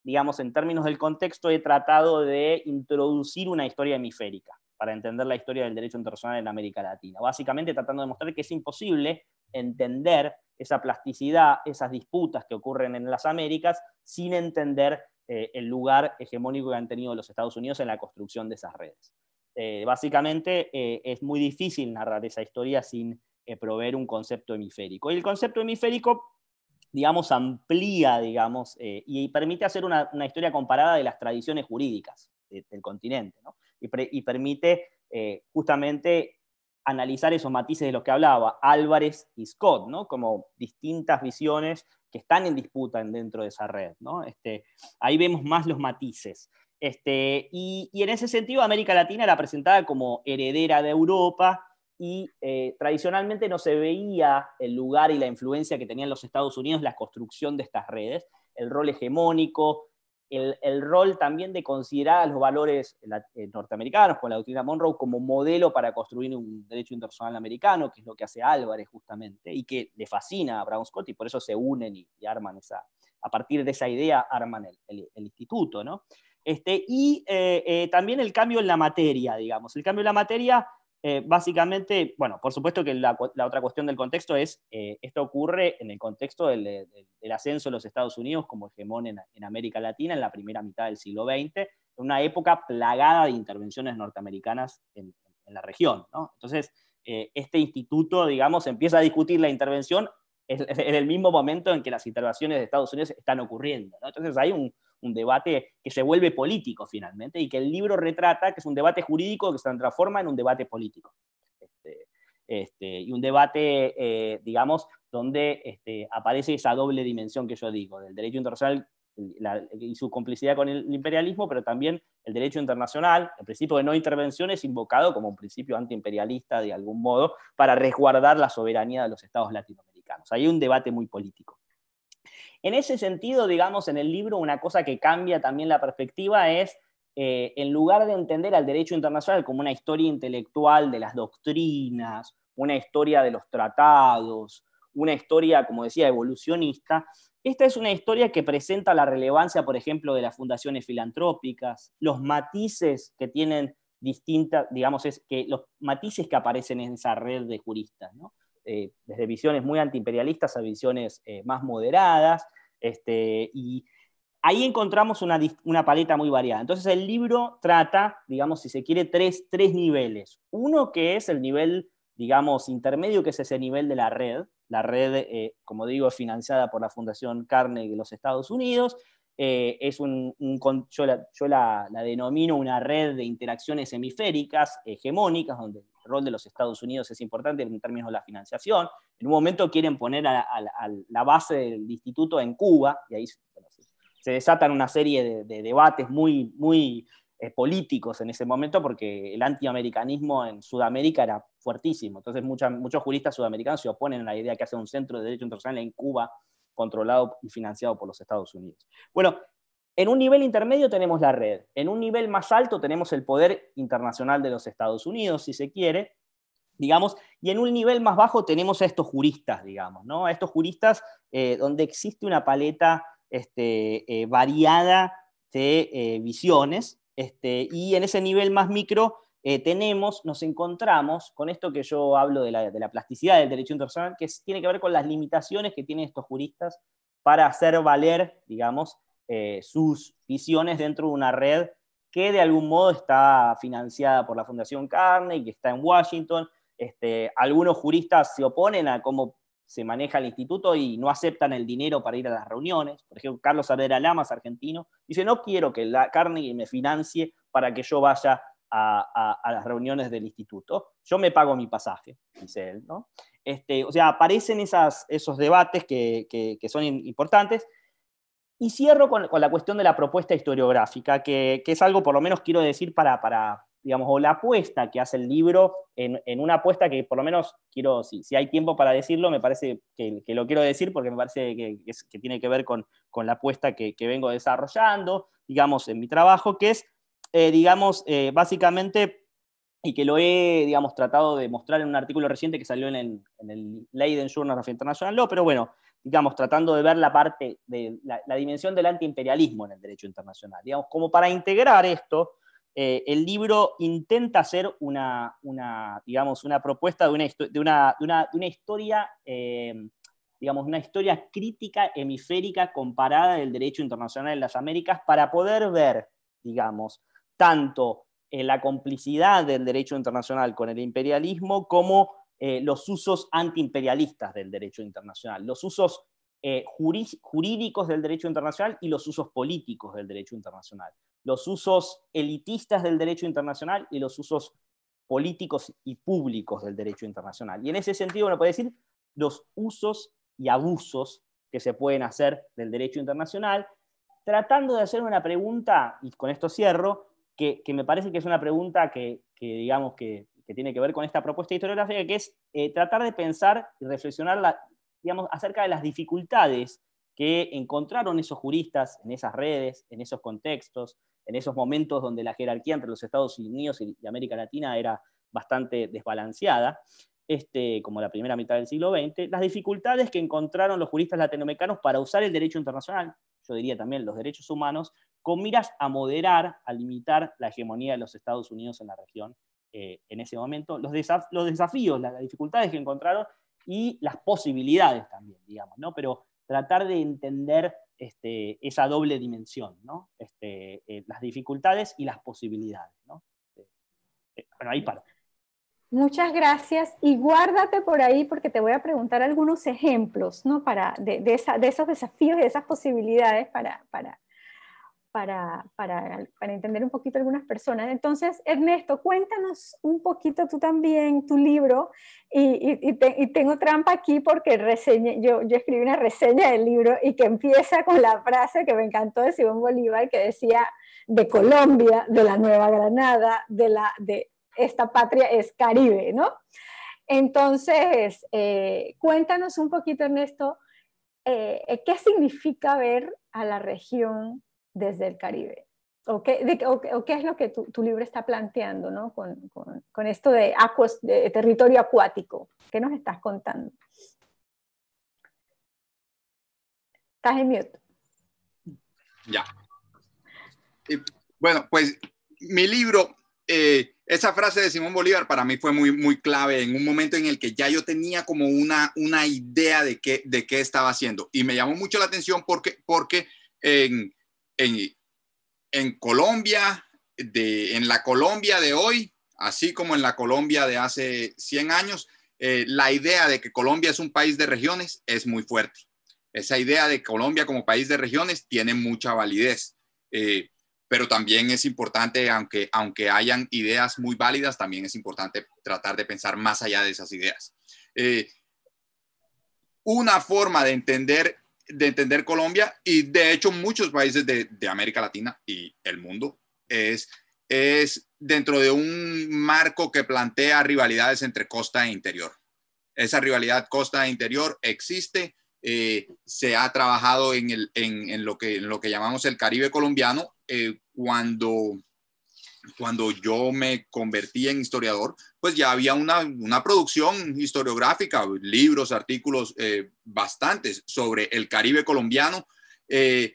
digamos, en términos del contexto, he tratado de introducir una historia hemisférica para entender la historia del derecho internacional en América Latina. Básicamente tratando de mostrar que es imposible entender esa plasticidad, esas disputas que ocurren en las Américas, sin entender el lugar hegemónico que han tenido los Estados Unidos en la construcción de esas redes. Básicamente es muy difícil narrar esa historia sin proveer un concepto hemisférico. Y el concepto hemisférico, digamos, amplía, digamos, y permite hacer una historia comparada de las tradiciones jurídicas del continente, ¿no? Y permite justamente analizar esos matices de los que hablaba Álvarez y Scott, ¿no? Como distintas visiones que están en disputa dentro de esa red, ¿no? Ahí vemos más los matices. Y en ese sentido América Latina era presentada como heredera de Europa, y tradicionalmente no se veía el lugar y la influencia que tenían los Estados Unidos en la construcción de estas redes, el rol hegemónico, el rol también de considerar a los valores norteamericanos, con la doctrina Monroe, como modelo para construir un derecho internacional americano, que es lo que hace Álvarez justamente, y que le fascina a Brown Scott, y por eso se unen y arman a partir de esa idea arman el instituto, ¿no? Y también el cambio en la materia, digamos. El cambio en la materia, básicamente, bueno, por supuesto que la otra cuestión del contexto es, esto ocurre en el contexto del ascenso de los Estados Unidos como hegemón en América Latina en la primera mitad del siglo XX, en una época plagada de intervenciones norteamericanas en la región, ¿no? Entonces, este instituto, digamos, empieza a discutir la intervención en el mismo momento en que las intervenciones de Estados Unidos están ocurriendo, ¿no? Entonces hay un debate que se vuelve político finalmente, y que el libro retrata, que es un debate jurídico que se transforma en un debate político. Y un debate, digamos, donde aparece esa doble dimensión que yo digo, del derecho internacional y su complicidad con el imperialismo, pero también el derecho internacional, el principio de no intervención, es invocado como un principio antiimperialista de algún modo para resguardar la soberanía de los estados latinoamericanos. Hay un debate muy político. En ese sentido, digamos, en el libro una cosa que cambia también la perspectiva es, en lugar de entender al derecho internacional como una historia intelectual de las doctrinas, una historia de los tratados, una historia, como decía, evolucionista, esta es una historia que presenta la relevancia, por ejemplo, de las fundaciones filantrópicas, los matices que tienen distintas, digamos, los matices que aparecen en esa red de juristas, ¿no? Desde visiones muy antiimperialistas a visiones más moderadas, y ahí encontramos una paleta muy variada. Entonces el libro trata, digamos, si se quiere, tres niveles. Uno que es el nivel, digamos, intermedio, que es ese nivel de la red. La red, como digo, es financiada por la Fundación Carnegie de los Estados Unidos. Yo la denomino una red de interacciones hemisféricas, hegemónicas, donde el rol de los Estados Unidos es importante en términos de la financiación. En un momento quieren poner a la base del instituto en Cuba, y ahí se desatan una serie de debates muy, muy políticos en ese momento, porque el antiamericanismo en Sudamérica era fuertísimo. Entonces muchos juristas sudamericanos se oponen a la idea que hace un centro de derecho internacional en Cuba, controlado y financiado por los Estados Unidos. Bueno, en un nivel intermedio tenemos la red. En un nivel más alto tenemos el poder internacional de los Estados Unidos, si se quiere, digamos, y en un nivel más bajo tenemos a estos juristas, digamos, ¿no? A estos juristas donde existe una paleta variada de visiones, y en ese nivel más micro nos encontramos con esto que yo hablo de la plasticidad del derecho internacional, que tiene que ver con las limitaciones que tienen estos juristas para hacer valer, digamos, sus visiones dentro de una red que de algún modo está financiada por la Fundación Carnegie, que está en Washington. Algunos juristas se oponen a cómo se maneja el instituto y no aceptan el dinero para ir a las reuniones. Por ejemplo, Carlos Saavedra Lamas, argentino, dice: no quiero que la Carnegie me financie para que yo vaya a las reuniones del instituto. Yo me pago mi pasaje, dice él, ¿no? O sea, aparecen esos debates que son importantes. Y cierro con la cuestión de la propuesta historiográfica, que es algo, por lo menos quiero decir, digamos, o la apuesta que hace el libro, en una apuesta que por lo menos quiero, si hay tiempo para decirlo, me parece que lo quiero decir, porque me parece que tiene que ver con la apuesta que vengo desarrollando, digamos, en mi trabajo, que es, digamos, básicamente, y que lo he, digamos, tratado de mostrar en un artículo reciente que salió en el Leiden Journal of International Law, pero bueno, digamos, tratando de ver la parte de la dimensión del antiimperialismo en el derecho internacional. Digamos, como para integrar esto, el libro intenta hacer digamos, una propuesta de una historia, digamos, una historia crítica hemisférica comparada del derecho internacional en las Américas, para poder ver, digamos, tanto la complicidad del derecho internacional con el imperialismo como los usos antiimperialistas del derecho internacional, los usos jurídicos del derecho internacional y los usos políticos del derecho internacional, los usos elitistas del derecho internacional y los usos políticos y públicos del derecho internacional. Y en ese sentido uno puede decir los usos y abusos que se pueden hacer del derecho internacional, tratando de hacer una pregunta, y con esto cierro, que me parece que es una pregunta que digamos, que tiene que ver con esta propuesta historiográfica, que es tratar de pensar y reflexionar, digamos, acerca de las dificultades que encontraron esos juristas en esas redes, en esos contextos, en esos momentos donde la jerarquía entre los Estados Unidos y América Latina era bastante desbalanceada, como la primera mitad del siglo XX, las dificultades que encontraron los juristas latinoamericanos para usar el derecho internacional, yo diría también los derechos humanos, con miras a moderar, a limitar la hegemonía de los Estados Unidos en la región en ese momento, los desafíos, las dificultades que encontraron y las posibilidades también, digamos, ¿no? Pero tratar de entender esa doble dimensión, ¿no? Las dificultades y las posibilidades, ¿no? Bueno, ahí paro. Muchas gracias y guárdate por ahí porque te voy a preguntar algunos ejemplos, ¿no? De esos desafíos y de esas posibilidades para entender un poquito algunas personas. Entonces, Ernesto, cuéntanos un poquito tú también tu libro y tengo trampa aquí porque yo escribí una reseña del libro y que empieza con la frase que me encantó de Simón Bolívar que decía de Colombia, de la Nueva Granada, de esta patria es Caribe, ¿no? Entonces, cuéntanos un poquito, Ernesto, ¿qué significa ver a la región desde el Caribe? ¿O qué es lo que tu libro está planteando, ¿no? con esto de territorio acuático? ¿Qué nos estás contando? Estás en mute. Ya. Bueno, pues mi libro... esa frase de Simón Bolívar para mí fue muy, muy clave en un momento en el que ya yo tenía como una idea de qué estaba haciendo. Y me llamó mucho la atención porque en Colombia, en la Colombia de hoy, así como en la Colombia de hace 100 años, la idea de que Colombia es un país de regiones es muy fuerte. Esa idea de Colombia como país de regiones tiene mucha validez. Pero también es importante, aunque hayan ideas muy válidas, también es importante tratar de pensar más allá de esas ideas. Una forma de entender Colombia, y de hecho muchos países de América Latina y el mundo, es dentro de un marco que plantea rivalidades entre costa e interior. Esa rivalidad costa e interior existe. Se ha trabajado en lo que llamamos el Caribe colombiano. Cuando yo me convertí en historiador, pues ya había una producción historiográfica, libros, artículos bastantes sobre el Caribe colombiano, que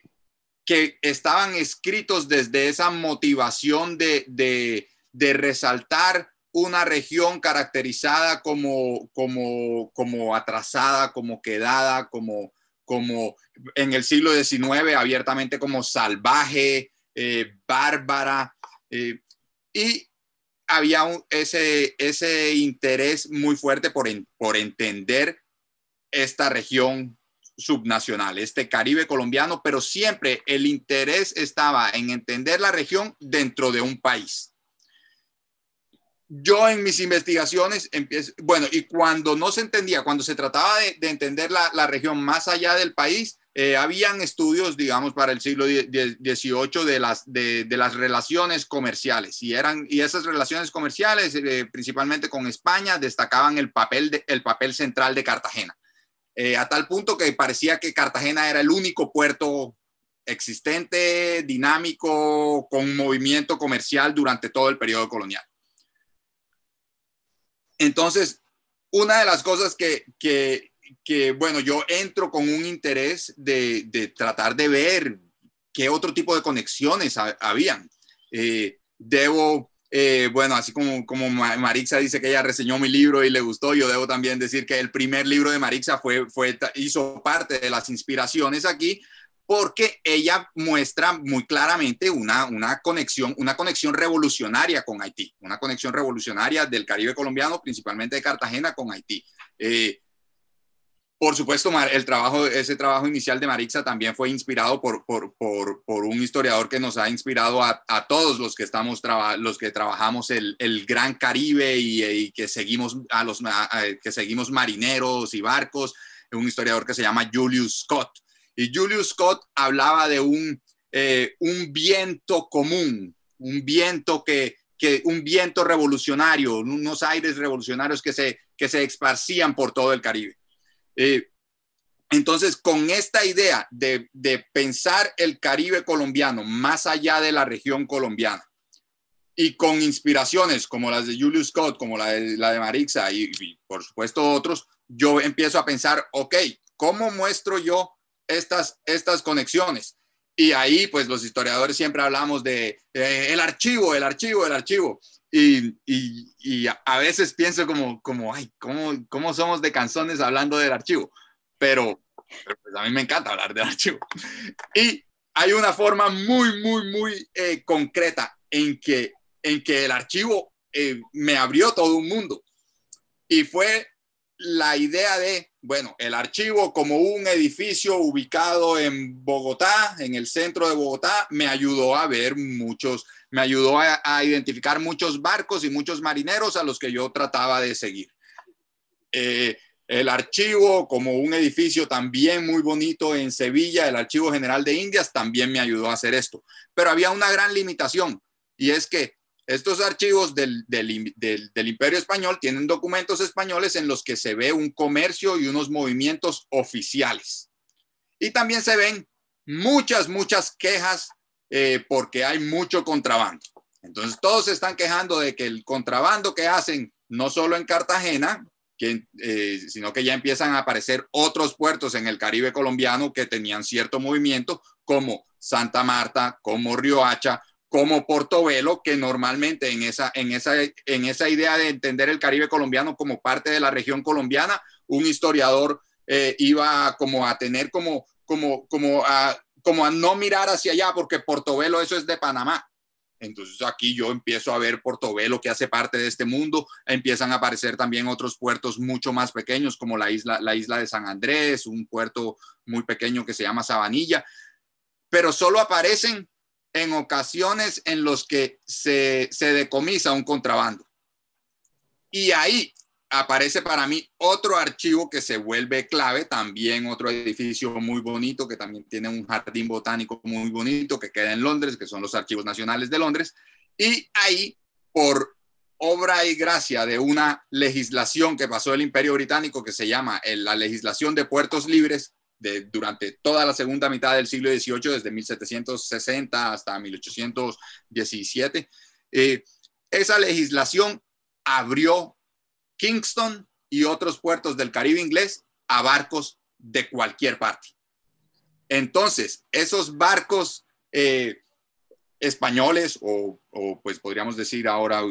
estaban escritos desde esa motivación de resaltar una región caracterizada como atrasada, como quedada, como en el siglo XIX abiertamente como salvaje, bárbara, y había ese interés muy fuerte por entender esta región subnacional, este Caribe colombiano, pero siempre el interés estaba en entender la región dentro de un país. Yo en mis investigaciones y cuando no se entendía, cuando se trataba de entender la región más allá del país, habían estudios, digamos, para el siglo XVIII de las relaciones comerciales y esas relaciones comerciales, principalmente con España, destacaban el papel central de Cartagena, a tal punto que parecía que Cartagena era el único puerto existente, dinámico, con movimiento comercial durante todo el periodo colonial. Entonces, una de las cosas bueno, yo entro con un interés de tratar de ver qué otro tipo de conexiones habían. Bueno, así como Marixa dice que ella reseñó mi libro y le gustó, yo debo también decir que el primer libro de Marixa hizo parte de las inspiraciones aquí, porque ella muestra muy claramente una conexión revolucionaria con Haití, una conexión revolucionaria del Caribe colombiano, principalmente de Cartagena, con Haití. Por supuesto, ese trabajo inicial de Marixa también fue inspirado por un historiador que nos ha inspirado a todos los que trabajamos el Gran Caribe y que seguimos que seguimos marineros y barcos, un historiador que se llama Julius Scott. Y Julius Scott hablaba de un viento común, un viento revolucionario, unos aires revolucionarios que se esparcían por todo el Caribe. Entonces, con esta idea de pensar el Caribe colombiano más allá de la región colombiana y con inspiraciones como las de Julius Scott, como la de Marixa y por supuesto otros, yo empiezo a pensar, ok, ¿cómo muestro yo estas conexiones? Y ahí, pues, los historiadores siempre hablamos de el archivo. Y a veces pienso ay, ¿cómo somos de canzones hablando del archivo? Pero pues a mí me encanta hablar del archivo. Y hay una forma muy, muy, muy concreta en que el archivo me abrió todo un mundo. Y fue la idea de, bueno, el archivo como un edificio ubicado en Bogotá, en el centro de Bogotá, me ayudó a ver muchos, me ayudó a identificar muchos barcos y muchos marineros a los que yo trataba de seguir. El archivo como un edificio también muy bonito en Sevilla, el Archivo General de Indias, también me ayudó a hacer esto. Pero había una gran limitación, y es que estos archivos del Imperio Español tienen documentos españoles en los que se ve un comercio y unos movimientos oficiales. Y también se ven muchas quejas porque hay mucho contrabando. Entonces todos se están quejando de que el contrabando que hacen, no solo en Cartagena, sino que ya empiezan a aparecer otros puertos en el Caribe colombiano que tenían cierto movimiento, como Santa Marta, como Riohacha, como Portobelo, que normalmente en esa idea de entender el Caribe colombiano como parte de la región colombiana, un historiador iba como a tener como a no mirar hacia allá, porque Portobelo eso es de Panamá. Entonces aquí yo empiezo a ver Portobelo, que hace parte de este mundo. Empiezan a aparecer también otros puertos mucho más pequeños, como la isla de San Andrés, un puerto muy pequeño que se llama Sabanilla, pero solo aparecen en ocasiones en los que se decomisa un contrabando. Y ahí aparece para mí otro archivo que se vuelve clave, también otro edificio muy bonito, que también tiene un jardín botánico muy bonito, que queda en Londres, que son los Archivos Nacionales de Londres. Y ahí, por obra y gracia de una legislación que pasó el Imperio Británico, que se llama la legislación de puertos libres, durante toda la segunda mitad del siglo XVIII, desde 1760 hasta 1817, esa legislación abrió Kingston y otros puertos del Caribe inglés a barcos de cualquier parte. Entonces, esos barcos españoles o pues podríamos decir ahora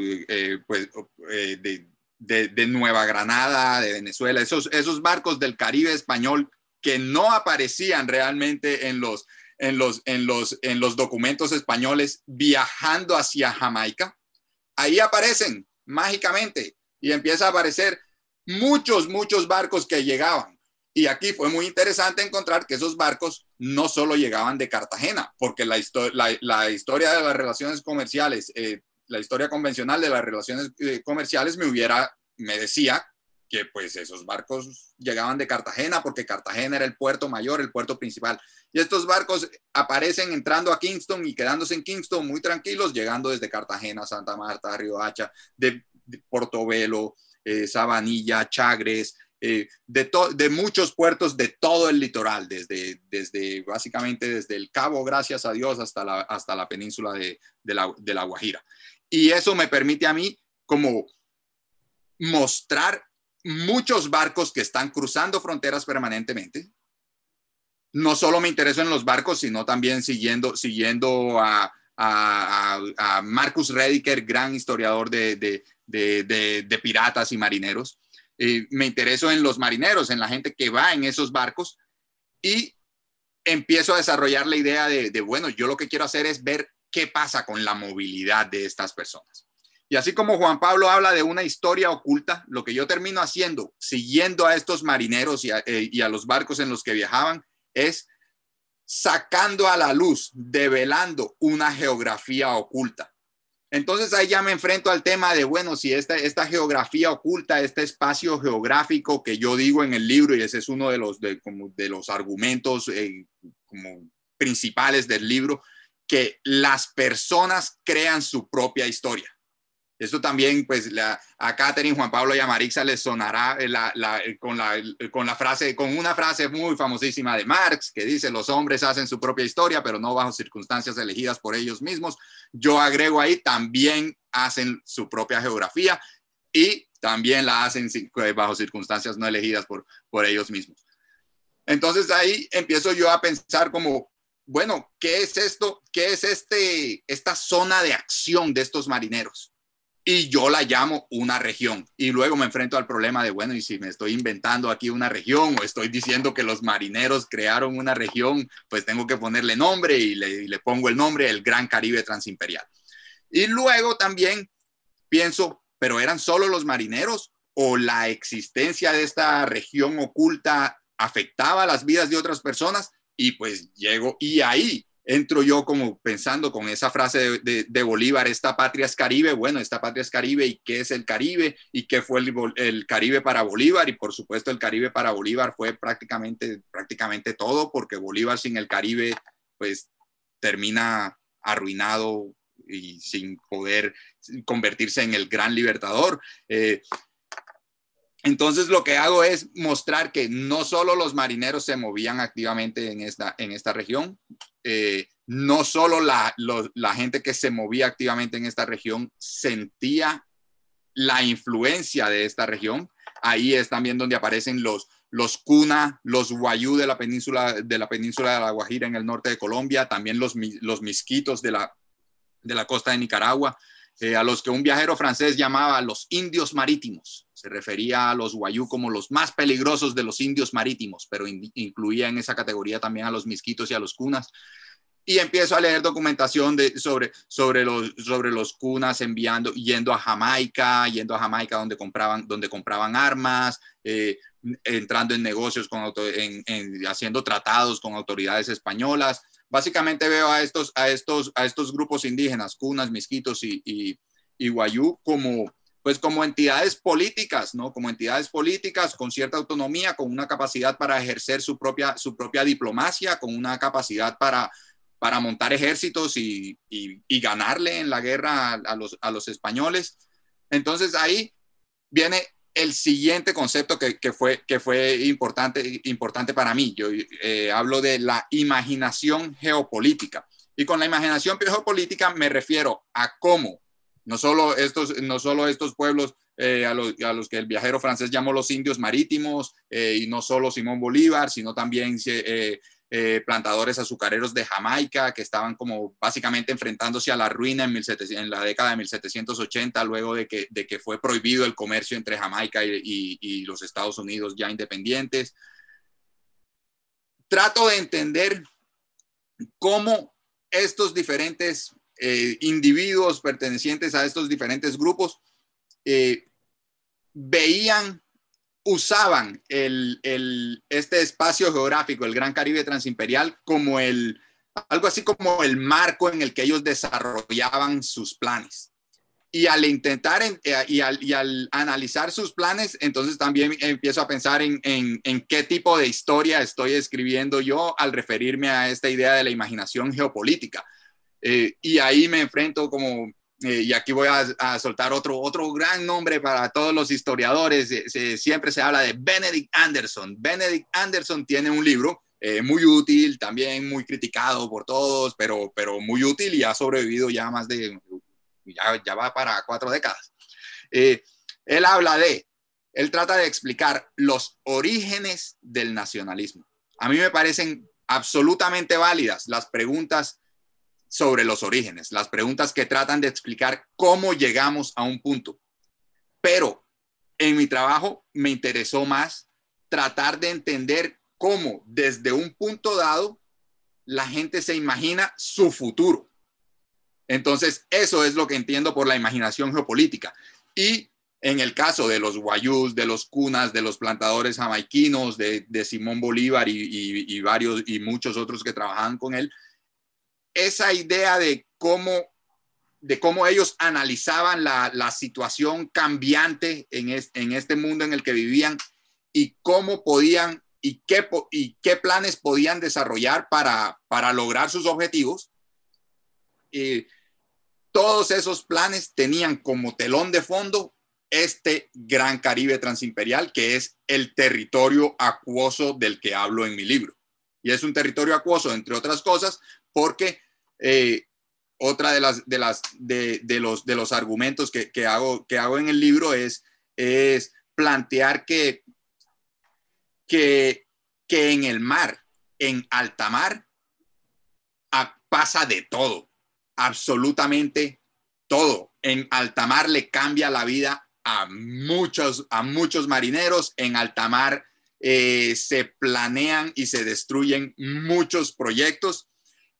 de Nueva Granada, de Venezuela, esos barcos del Caribe español que no aparecían realmente en los documentos españoles viajando hacia Jamaica, ahí aparecen mágicamente y empieza a aparecer muchos barcos que llegaban. Y aquí fue muy interesante encontrar que esos barcos no solo llegaban de Cartagena, porque la historia de las relaciones comerciales, la historia convencional de las relaciones comerciales me decía que pues esos barcos llegaban de Cartagena, porque Cartagena era el puerto mayor, el puerto principal. Y estos barcos aparecen entrando a Kingston y quedándose en Kingston muy tranquilos, llegando desde Cartagena, Santa Marta, Riohacha, de Portobelo, Sabanilla, Chagres, de muchos puertos de todo el litoral, básicamente desde el Cabo, gracias a Dios, hasta la península de la Guajira. Y eso me permite a mí como mostrar muchos barcos que están cruzando fronteras permanentemente. No solo me intereso en los barcos, sino también siguiendo a Marcus Rediker, gran historiador de piratas y marineros. Me intereso en los marineros, en la gente que va en esos barcos, y empiezo a desarrollar la idea bueno, yo lo que quiero hacer es ver qué pasa con la movilidad de estas personas. Y así como Juan Pablo habla de una historia oculta, lo que yo termino haciendo, siguiendo a estos marineros y a los barcos en los que viajaban, es sacando a la luz, develando una geografía oculta. Entonces ahí ya me enfrento al tema de, bueno, si esta geografía oculta, este espacio geográfico que yo digo en el libro, y ese es uno de los argumentos como principales del libro, que las personas crean su propia historia. Esto también, pues, a Catherine, Juan Pablo y a Marixa les sonará con una frase muy famosísima de Marx, que dice: los hombres hacen su propia historia, pero no bajo circunstancias elegidas por ellos mismos. Yo agrego ahí, también hacen su propia geografía y también la hacen bajo circunstancias no elegidas por ellos mismos. Entonces ahí empiezo yo a pensar como, bueno, ¿qué es esto? ¿Qué es esta zona de acción de estos marineros? Y yo la llamo una región. Y luego me enfrento al problema de, bueno, y si me estoy inventando aquí una región o estoy diciendo que los marineros crearon una región, pues tengo que ponerle nombre y le pongo el nombre, el Gran Caribe Transimperial. Y luego también pienso, ¿pero eran solo los marineros o la existencia de esta región oculta afectaba las vidas de otras personas, y pues llego, y ahí entro yo como pensando con esa frase de Bolívar, esta patria es Caribe. Bueno, esta patria es Caribe, ¿y qué es el Caribe? ¿Y qué fue el Caribe para Bolívar? Y por supuesto el Caribe para Bolívar fue prácticamente todo, porque Bolívar sin el Caribe pues termina arruinado y sin poder convertirse en el gran libertador. Entonces lo que hago es mostrar que no solo los marineros se movían activamente en esta región, no solo la gente que se movía activamente en esta región sentía la influencia de esta región. Ahí es también donde aparecen los Kuna, los Wayuu de la península de la Guajira en el norte de Colombia, también los Misquitos de la costa de Nicaragua, a los que un viajero francés llamaba los indios marítimos. Se refería a los Wayuu como los más peligrosos de los indios marítimos, pero incluía en esa categoría también a los Misquitos y a los Kunas. Y empiezo a leer documentación sobre los Kunas yendo a Jamaica donde compraban armas, entrando en negocios, haciendo tratados con autoridades españolas. Básicamente veo a estos grupos indígenas, Kunas, Misquitos y Wayuu como entidades políticas, ¿no? Como entidades políticas con cierta autonomía, con una capacidad para ejercer su propia diplomacia, con una capacidad para montar ejércitos y ganarle en la guerra a los españoles. Entonces ahí viene el siguiente concepto que fue importante para mí. Yo hablo de la imaginación geopolítica. Y con la imaginación geopolítica me refiero a cómo no solo estos pueblos a los que el viajero francés llamó los indios marítimos, y no solo Simón Bolívar, sino también plantadores azucareros de Jamaica que estaban como básicamente enfrentándose a la ruina en la década de 1780, luego de que fue prohibido el comercio entre Jamaica y los Estados Unidos ya independientes. Trato de entender cómo estos diferentes individuos pertenecientes a estos diferentes grupos usaban este espacio geográfico, el Gran Caribe Transimperial, como algo así como el marco en el que ellos desarrollaban sus planes. Y al intentar y al analizar sus planes, entonces también empiezo a pensar en qué tipo de historia estoy escribiendo yo al referirme a esta idea de la imaginación geopolítica. Y ahí me enfrento y aquí voy a soltar otro gran nombre para todos los historiadores. Siempre se habla de Benedict Anderson. Benedict Anderson tiene un libro muy útil, también muy criticado por todos, pero muy útil, y ha sobrevivido ya ya va para 4 décadas. Él trata de explicar los orígenes del nacionalismo. A mí me parecen absolutamente válidas las preguntas sobre los orígenes, las preguntas que tratan de explicar cómo llegamos a un punto. Pero en mi trabajo me interesó más tratar de entender cómo desde un punto dado la gente se imagina su futuro. Entonces, eso es lo que entiendo por la imaginación geopolítica. Y en el caso de los Wayús, de los Kunas, de los plantadores jamaiquinos, de Simón Bolívar y muchos otros que trabajaban con él, esa idea de cómo ellos analizaban la situación cambiante en este mundo en el que vivían, y cómo podían y qué planes podían desarrollar para lograr sus objetivos. Todos esos planes tenían como telón de fondo este Gran Caribe Transimperial, que es el territorio acuoso del que hablo en mi libro. Y es un territorio acuoso, entre otras cosas, porque otra de los argumentos que hago en el libro es plantear que en el mar, en alta mar, pasa de todo, absolutamente todo. En alta mar le cambia la vida a muchos marineros. En alta mar se planean y se destruyen muchos proyectos.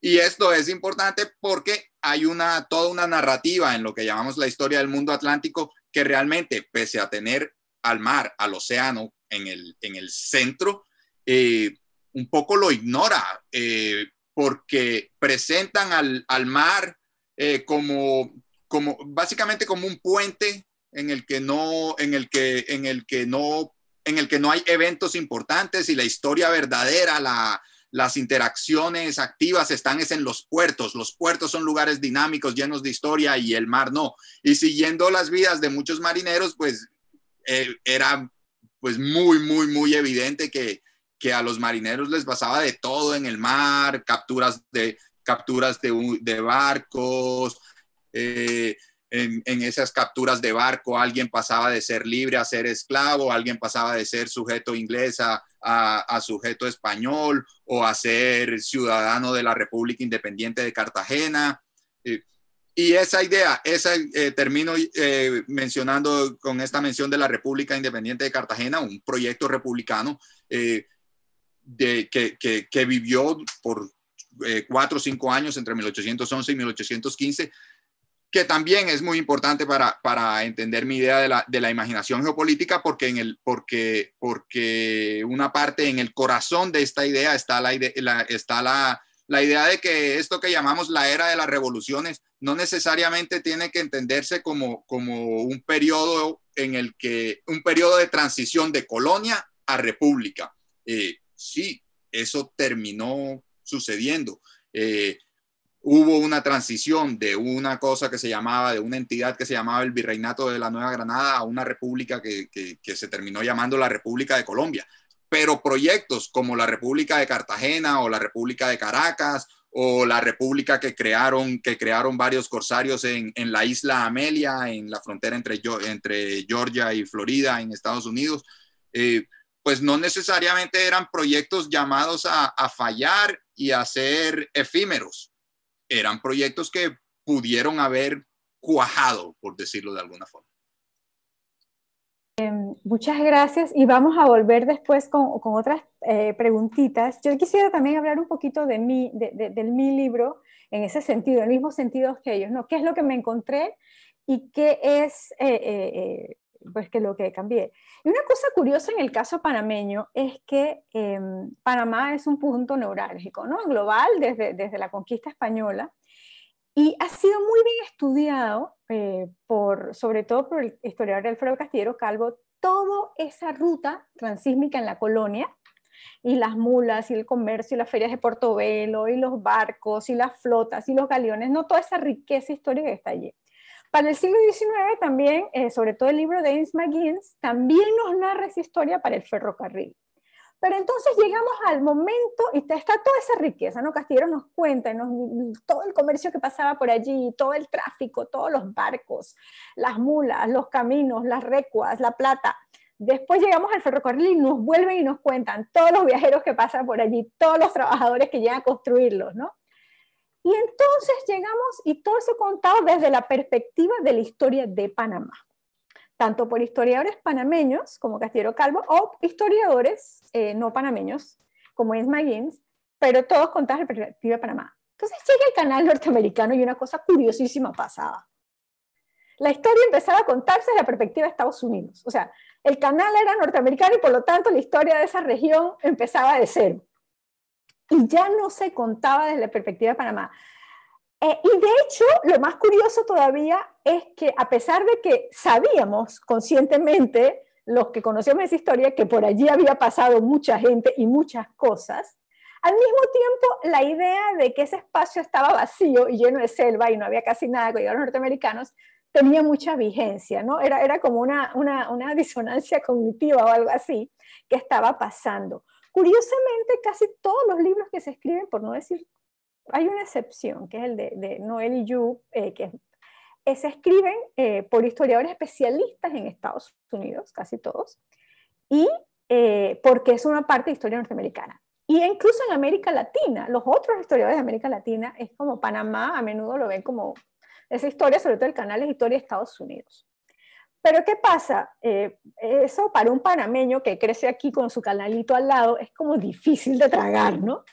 Y esto es importante porque hay toda una narrativa en lo que llamamos la historia del mundo atlántico, que realmente, pese a tener al mar, al océano, en el centro, un poco lo ignora, porque presentan al mar básicamente como un puente en el que no hay eventos importantes, y la historia verdadera, las interacciones activas están en los puertos. Los puertos son lugares dinámicos, llenos de historia, y el mar no. Y siguiendo las vidas de muchos marineros, pues era pues muy evidente que a los marineros les pasaba de todo en el mar, capturas de barcos. En esas capturas de barco alguien pasaba de ser libre a ser esclavo, alguien pasaba de ser sujeto inglés a sujeto español, o a ser ciudadano de la República Independiente de Cartagena. Y esa idea, termino mencionando con esta mención de la República Independiente de Cartagena, un proyecto republicano que vivió por 4 o 5 años entre 1811 y 1815, que también es muy importante para entender mi idea de la imaginación geopolítica, porque una parte en el corazón de esta idea está la idea de que esto que llamamos la era de las revoluciones no necesariamente tiene que entenderse como un periodo un periodo de transición de colonia a república. Sí, eso terminó sucediendo. Hubo una transición de una entidad que se llamaba el Virreinato de la Nueva Granada a una república que se terminó llamando la República de Colombia. Pero proyectos como la República de Cartagena o la República de Caracas o la república que crearon varios corsarios en la isla Amelia, en la frontera entre Georgia y Florida en Estados Unidos, pues no necesariamente eran proyectos llamados a fallar y a ser efímeros. Eran proyectos que pudieron haber cuajado, por decirlo de alguna forma. Muchas gracias, y vamos a volver después con otras preguntitas. Yo quisiera también hablar un poquito de mi libro, en ese sentido, en el mismo sentido que ellos, ¿no? ¿Qué es lo que me encontré y qué es pues que lo que cambié? Y una cosa curiosa en el caso panameño es que Panamá es un punto neurálgico, ¿no? Global desde la conquista española, y ha sido muy bien estudiado, sobre todo por el historiador Alfredo Castillero Calvo, toda esa ruta transísmica en la colonia, y las mulas, y el comercio, y las ferias de Portobelo, y los barcos, y las flotas, y los galeones, no, toda esa riqueza histórica que está allí. Para el siglo XIX también, sobre todo el libro de James McGinnis, también nos narra esa historia para el ferrocarril. Pero entonces llegamos al momento, y está toda esa riqueza, ¿no? Castillero nos cuenta todo el comercio que pasaba por allí, todo el tráfico, todos los barcos, las mulas, los caminos, las recuas, la plata. Después llegamos al ferrocarril y nos vuelven y nos cuentan todos los viajeros que pasan por allí, todos los trabajadores que llegan a construirlos, ¿no? Y entonces llegamos, y todo eso contado desde la perspectiva de la historia de Panamá, tanto por historiadores panameños como Castillero Calvo, o historiadores no panameños como James McGinnis, pero todos contados desde la perspectiva de Panamá. Entonces llega el canal norteamericano y una cosa curiosísima pasaba. La historia empezaba a contarse desde la perspectiva de Estados Unidos. O sea, el canal era norteamericano y por lo tanto la historia de esa región empezaba de cero. Y ya no se contaba desde la perspectiva de Panamá. Y de hecho, lo más curioso todavía es que, a pesar de que sabíamos conscientemente, los que conocíamos esa historia, que por allí había pasado mucha gente y muchas cosas, al mismo tiempo la idea de que ese espacio estaba vacío y lleno de selva y no había casi nada cuando llegaron los norteamericanos, tenía mucha vigencia, ¿no? Era como una disonancia cognitiva o algo así que estaba pasando. Curiosamente, casi todos los libros que se escriben, por no decir, hay una excepción, que es el de Noel y Yu, que se escriben por historiadores especialistas en Estados Unidos, casi todos, y porque es una parte de historia norteamericana. Y incluso en América Latina, los otros historiadores de América Latina, es como Panamá, a menudo lo ven como esa historia, sobre todo el canal es historia de Estados Unidos. Pero ¿qué pasa? Eso para un panameño que crece aquí con su canalito al lado es como difícil de tragar, ¿no?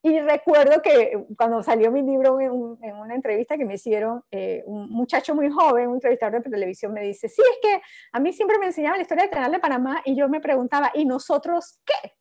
Y Y recuerdo que cuando salió mi libro en una entrevista que me hicieron, un muchacho muy joven, un entrevistador de televisión, me dice, sí, es que a mí siempre me enseñaban la historia del Canal de Panamá y yo me preguntaba, ¿y nosotros qué?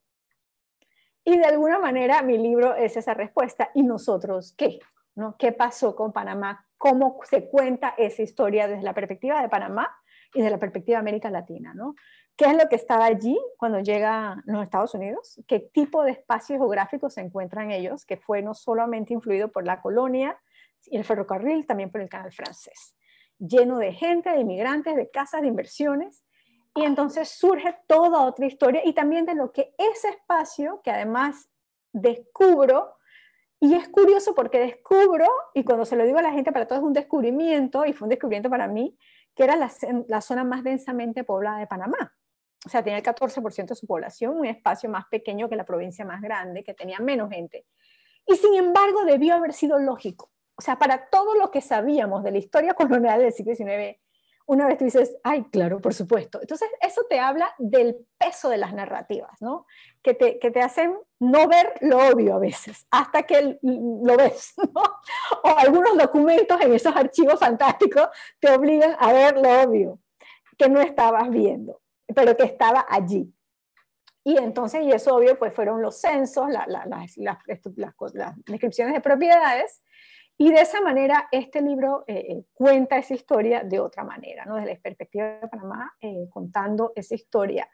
Y de alguna manera mi libro es esa respuesta, ¿y nosotros qué? ¿No? ¿Qué pasó con Panamá? ¿Cómo se cuenta esa historia desde la perspectiva de Panamá y desde la perspectiva de América Latina, ¿no? ¿Qué es lo que estaba allí cuando llega a los Estados Unidos? ¿Qué tipo de espacios geográficos se encuentran ellos? Que fue no solamente influido por la colonia y el ferrocarril, también por el canal francés. Lleno de gente, de inmigrantes, de casas de inversiones. Y entonces surge toda otra historia y también de lo que ese espacio, que además descubro, y es curioso porque descubro, y cuando se lo digo a la gente, para todos es un descubrimiento, y fue un descubrimiento para mí, que era la zona más densamente poblada de Panamá. O sea, tenía el 14% de su población, un espacio más pequeño que la provincia más grande, que tenía menos gente. Y sin embargo, debió haber sido lógico. O sea, para todo lo que sabíamos de la historia colonial del siglo XIX, una vez tú dices, ay, claro, por supuesto. Entonces, eso te habla del peso de las narrativas, ¿no? Que te hacen no ver lo obvio a veces, hasta que lo ves, ¿no? O algunos documentos en esos archivos fantásticos te obligan a ver lo obvio, que no estabas viendo, pero que estaba allí. Y entonces, y eso obvio, pues fueron los censos, las descripciones de propiedades, y de esa manera este libro cuenta esa historia de otra manera, ¿no? Desde la perspectiva de Panamá, contando esa historia.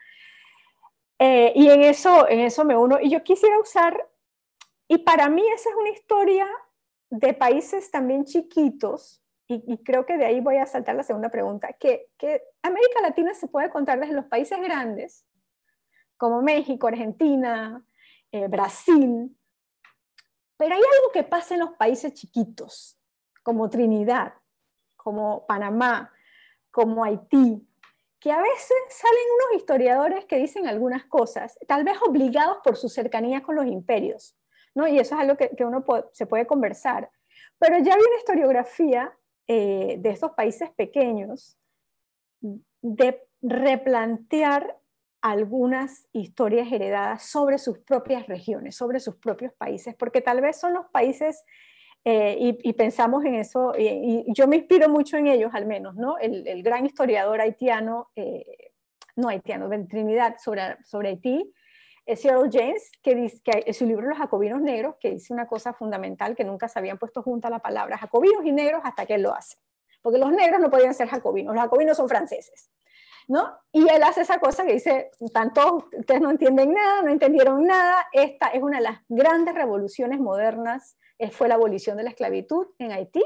Y en eso me uno, y yo quisiera usar, y para mí esa es una historia de países también chiquitos, y creo que de ahí voy a saltar la segunda pregunta, que América Latina se puede contar desde los países grandes, como México, Argentina, Brasil, pero hay algo que pasa en los países chiquitos, como Trinidad, como Panamá, como Haití, que a veces salen unos historiadores que dicen algunas cosas, tal vez obligados por su cercanía con los imperios, ¿no? Y eso es algo que uno se puede conversar. Pero ya hay una historiografía de estos países pequeños de replantear algunas historias heredadas sobre sus propias regiones, sobre sus propios países, porque tal vez son los países, y pensamos en eso, y yo me inspiro mucho en ellos al menos, ¿no? El gran historiador haitiano, no haitiano, de Trinidad, sobre Haití, Cyril James, que dice que en su libro Los Jacobinos Negros, que dice una cosa fundamental, que nunca se habían puesto juntas la palabra jacobinos y negros hasta que él lo hace, porque los negros no podían ser jacobinos, los jacobinos son franceses, ¿no? Y él hace esa cosa que dice, tanto ustedes no entienden nada, no entendieron nada, esta es una de las grandes revoluciones modernas, fue la abolición de la esclavitud en Haití,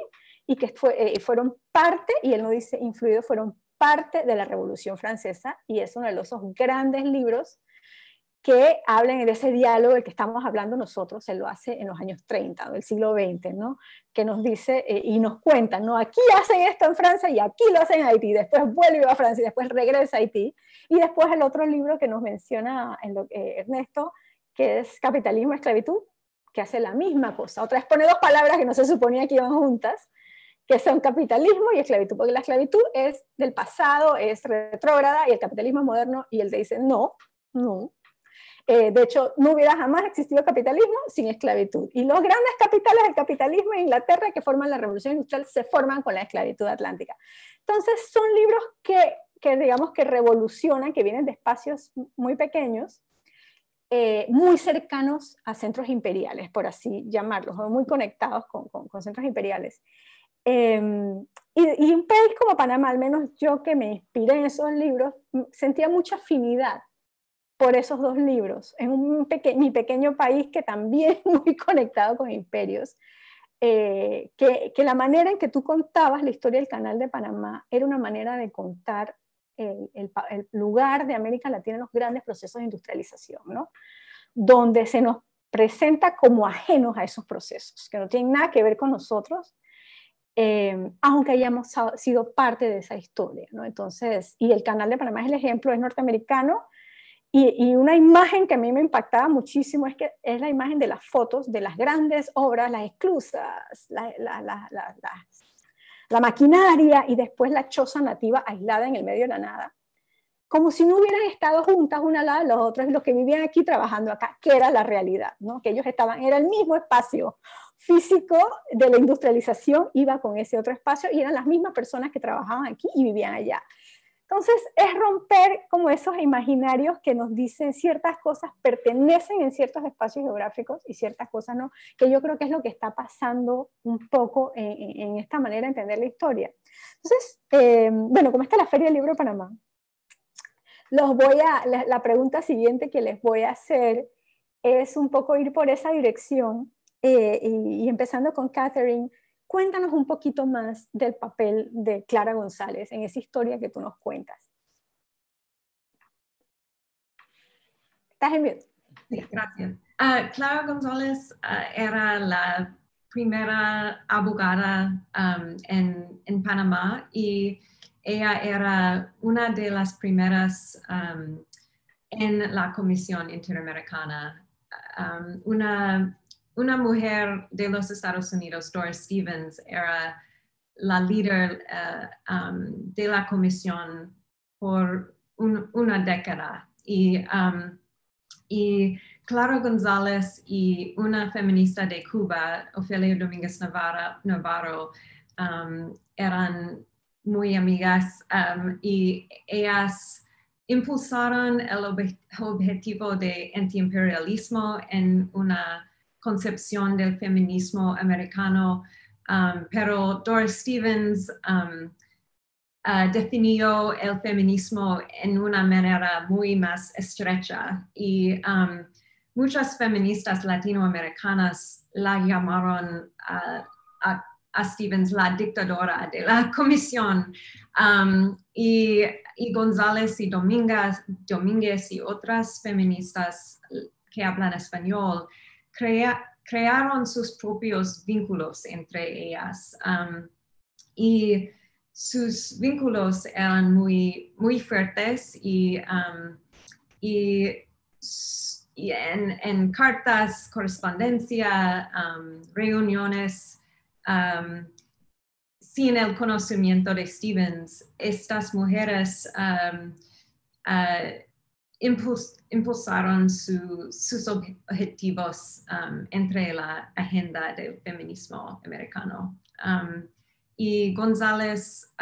y que fueron parte, y él no dice influido, fueron parte de la Revolución Francesa, y es uno de esos grandes libros que hablan de ese diálogo del que estamos hablando nosotros. Él lo hace en los años 30 del siglo XX, ¿no? Que nos dice y nos cuentan, ¿no? Aquí hacen esto en Francia y aquí lo hacen en Haití, después vuelve a Francia y después regresa a Haití. Y después el otro libro que nos menciona Ernesto, que es Capitalismo y Esclavitud, que hace la misma cosa. Otra vez pone dos palabras que no se suponía que iban juntas, que son capitalismo y esclavitud, porque la esclavitud es del pasado, es retrógrada, y el capitalismo es moderno, y él te dice, no. De hecho, no hubiera jamás existido capitalismo sin esclavitud. Y los grandes capitales del capitalismo en Inglaterra que forman la revolución industrial se forman con la esclavitud atlántica. Entonces, son libros que digamos que revolucionan, que vienen de espacios muy pequeños, muy cercanos a centros imperiales, por así llamarlos, o muy conectados con centros imperiales. Y un país como Panamá, al menos yo que me inspiré en esos libros, sentía mucha afinidad por esos dos libros, en mi pequeño país que también muy conectado con imperios, que la manera en que tú contabas la historia del Canal de Panamá era una manera de contar el lugar de América Latina en los grandes procesos de industrialización, ¿no? Donde se nos presenta como ajenos a esos procesos, que no tienen nada que ver con nosotros, aunque hayamos sido parte de esa historia, ¿no? Entonces, y el Canal de Panamá es el ejemplo, es norteamericano, y una imagen que a mí me impactaba muchísimo es la imagen de las fotos de las grandes obras, las esclusas, la maquinaria, y después la choza nativa aislada en el medio de la nada. como si no hubieran estado juntas una al lado de los otros, y los que vivían aquí trabajando acá, que era la realidad, ¿no? Que ellos estaban, era el mismo espacio físico de la industrialización, iba con ese otro espacio, y eran las mismas personas que trabajaban aquí y vivían allá. Entonces, es romper como esos imaginarios que nos dicen ciertas cosas pertenecen en ciertos espacios geográficos y ciertas cosas no, que yo creo que es lo que está pasando un poco en esta manera de entender la historia. Entonces, bueno, como está la Feria del Libro de Panamá, la pregunta siguiente que les voy a hacer es un poco ir por esa dirección, y empezando con Catherine, cuéntanos un poquito más del papel de Clara González en esa historia que tú nos cuentas. ¿Estás en mute? Sí, gracias. Clara González era la primera abogada en Panamá, y ella era una de las primeras en la Comisión Interamericana. Una mujer de los Estados Unidos, Doris Stevens, era la líder de la comisión por una década. Y Clara González y una feminista de Cuba, Ofelia Domínguez Navarro, eran muy amigas, y ellas impulsaron el objetivo de antiimperialismo en una concepción del feminismo americano, pero Doris Stevens definió el feminismo en una manera muy más estrecha, y muchas feministas latinoamericanas la llamaron a Stevens la dictadora de la comisión, y González y Domínguez y otras feministas que hablan español crearon sus propios vínculos entre ellas, y sus vínculos eran muy, muy fuertes, y en cartas, correspondencia, reuniones, sin el conocimiento de Stevens, estas mujeres impulsaron sus objetivos entre la agenda del feminismo americano. Y González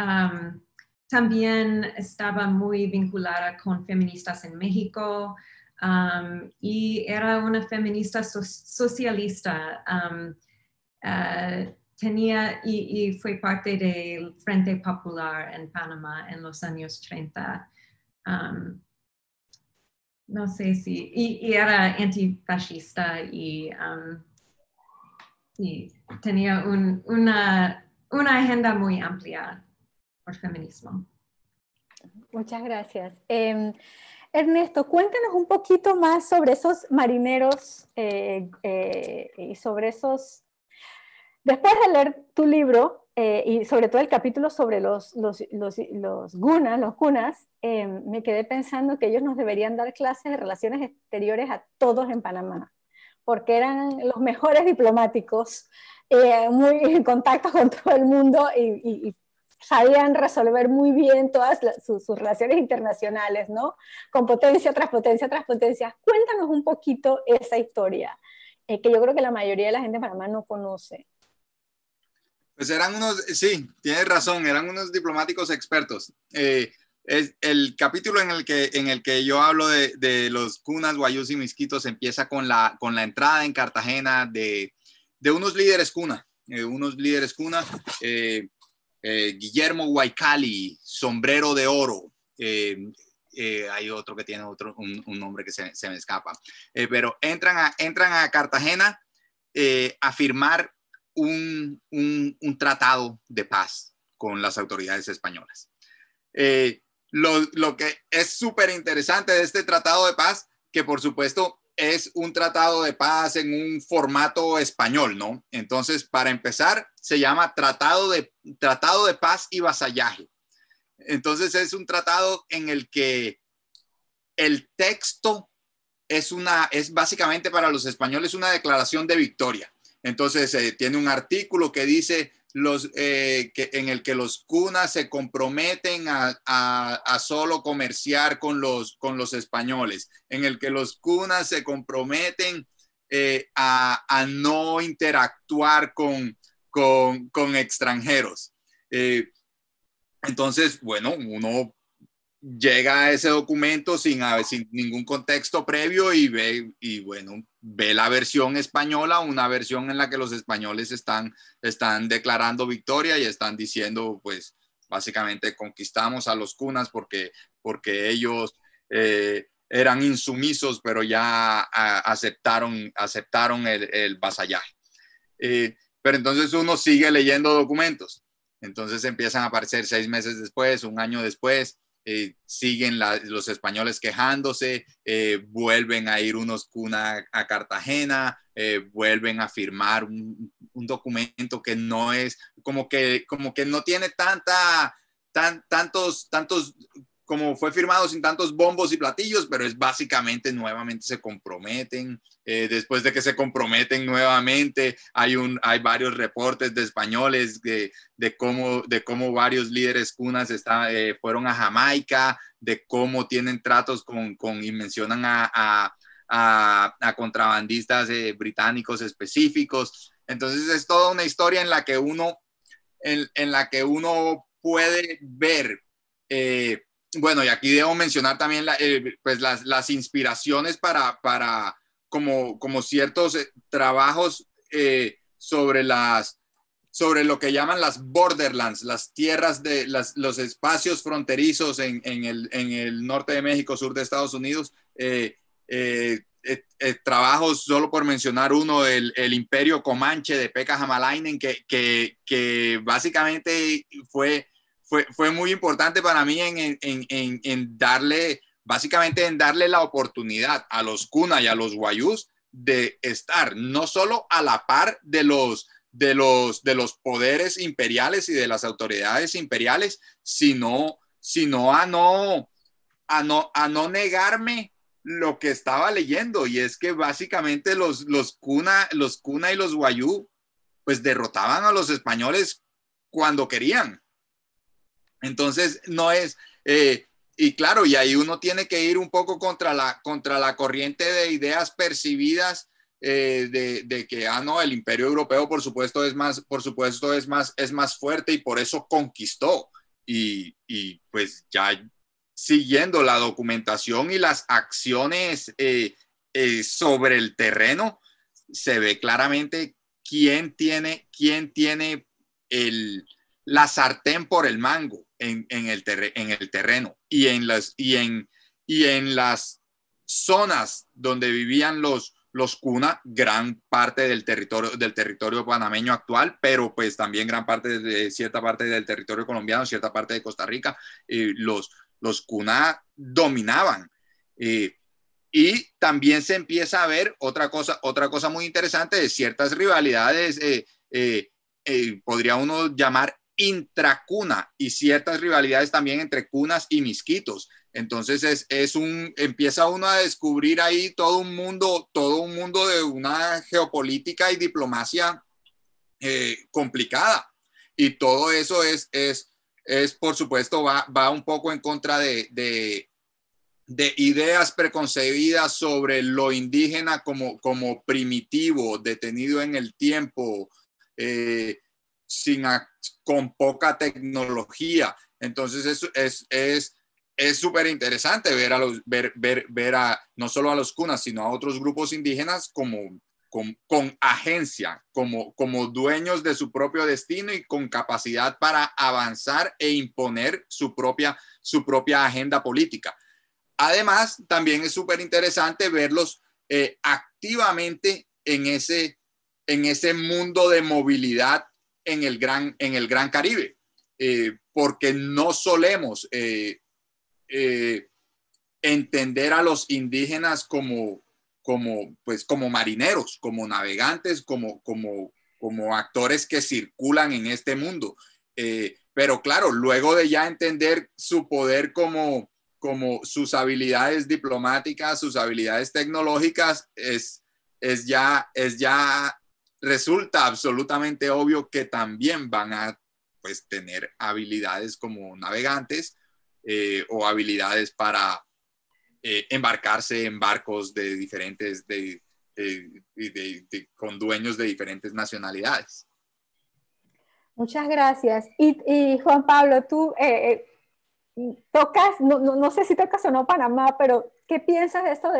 también estaba muy vinculada con feministas en México, y era una feminista socialista. Tenía y fue parte del Frente Popular en Panamá en los años 30. No sé si, y era antifascista, y tenía una agenda muy amplia por feminismo. Muchas gracias. Ernesto, cuéntanos un poquito más sobre esos marineros y sobre esos... Después de leer tu libro, y sobre todo el capítulo sobre los cunas, me quedé pensando que ellos nos deberían dar clases de relaciones exteriores a todos en Panamá, porque eran los mejores diplomáticos, muy en contacto con todo el mundo, y sabían resolver muy bien todas sus relaciones internacionales, ¿no? Con potencia tras potencia tras potencia. Cuéntanos un poquito esa historia, que yo creo que la mayoría de la gente en Panamá no conoce. Pues eran unos, sí, tienes razón, eran unos diplomáticos expertos. Es el capítulo en el que yo hablo de los cunas, guayús y misquitos empieza con la entrada en Cartagena de unos líderes cuna, Guillermo Guaycali, Sombrero de Oro. Hay otro que tiene un nombre que se me escapa. Pero entran a Cartagena a firmar un tratado de paz con las autoridades españolas. Lo que es súper interesante de este tratado de paz, que por supuesto es un tratado de paz en un formato español, ¿no? Entonces, para empezar, se llama Tratado de Paz y Vasallaje. Entonces, es un tratado en el que el texto es básicamente para los españoles una declaración de victoria. Entonces, tiene un artículo que dice en el que los cunas se comprometen a solo comerciar con los españoles, en el que los cunas se comprometen a no interactuar con extranjeros. Entonces, bueno, uno llega a ese documento sin ningún contexto previo y ve la versión española, una versión en la que los españoles están declarando victoria y están diciendo, pues, básicamente conquistamos a los cunas porque ellos eran insumisos, pero ya aceptaron el vasallaje. Pero entonces uno sigue leyendo documentos. Entonces empiezan a aparecer 6 meses después, 1 año después. Siguen los españoles quejándose, vuelven a ir unos cunas a Cartagena, vuelven a firmar un documento que no es, como que no tiene tantos, como fue firmado sin tantos bombos y platillos, pero es básicamente nuevamente se comprometen. Después de que se comprometen nuevamente, hay varios reportes de españoles de cómo varios líderes cunas fueron a Jamaica, de cómo tienen tratos y mencionan a contrabandistas británicos específicos. Entonces es toda una historia en la que uno puede ver, bueno, y aquí debo mencionar también pues las inspiraciones para como ciertos trabajos sobre lo que llaman las borderlands, las tierras los espacios fronterizos en el norte de México, sur de Estados Unidos. Trabajos, solo por mencionar uno, el Imperio Comanche de Pekka Hamalainen, que básicamente fue muy importante para mí en darle la oportunidad a los Kuna y a los Wayús de estar no solo a la par de los poderes imperiales y de las autoridades imperiales, sino a no negarme lo que estaba leyendo, y es que básicamente los Kuna y los Wayú pues derrotaban a los españoles cuando querían. Entonces no es, y claro, y ahí uno tiene que ir un poco contra la corriente de ideas percibidas de que, no, el imperio europeo por supuesto es más fuerte y por eso conquistó. Y pues ya siguiendo la documentación y las acciones sobre el terreno, se ve claramente quién tiene la sartén por el mango en el terreno y en las zonas donde vivían los Kuna, gran parte del territorio panameño actual, pero pues también cierta parte del territorio colombiano, cierta parte de Costa Rica. Los Kuna dominaban. Y también se empieza a ver otra cosa muy interesante de ciertas rivalidades, podría uno llamar intracuna, y ciertas rivalidades también entre cunas y misquitos. Entonces empieza uno a descubrir ahí todo un mundo de una geopolítica y diplomacia complicada. Y todo eso es por supuesto, va un poco en contra de ideas preconcebidas sobre lo indígena como primitivo, detenido en el tiempo, con poca tecnología. Entonces es súper interesante ver no solo a los cunas, sino a otros grupos indígenas con agencia, como dueños de su propio destino y con capacidad para avanzar e imponer su propia agenda política. Además, también es súper interesante verlos activamente en ese mundo de movilidad en el Gran Caribe, porque no solemos entender a los indígenas como marineros, como navegantes, como actores que circulan en este mundo. Pero claro, luego de ya entender su poder como sus habilidades diplomáticas, sus habilidades tecnológicas, es ya resulta absolutamente obvio que también van a pues, tener habilidades como navegantes o habilidades para embarcarse en barcos de diferentes, con dueños de diferentes nacionalidades. Muchas gracias. Y Juan Pablo, tú tocas, no sé si tocas o no Panamá, pero ¿qué piensas de esto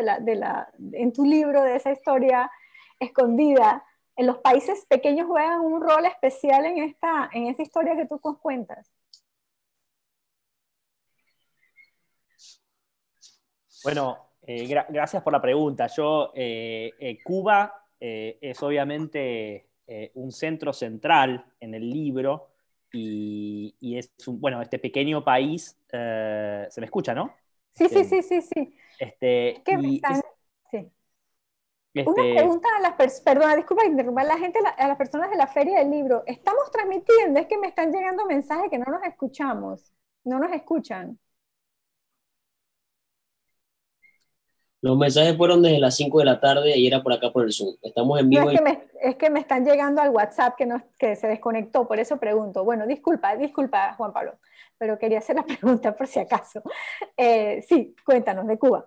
en tu libro, de esa historia escondida? ¿En los países pequeños juegan un rol especial en esta historia que tú nos cuentas? Bueno, gracias por la pregunta. Cuba es obviamente un centro central en el libro y es este pequeño país, se me escucha, ¿no? Sí. Sí. Una pregunta a perdona, disculpa interrumpir, a las personas de la Feria del Libro. Estamos transmitiendo, es que me están llegando mensajes que no nos escuchamos, no nos escuchan. Los mensajes fueron desde las 5 de la tarde y era por acá por el Zoom. Estamos en vivo. No, es que me están llegando al WhatsApp que se desconectó, por eso pregunto. Bueno, disculpa, Juan Pablo, pero quería hacer la pregunta por si acaso. Sí, cuéntanos de Cuba.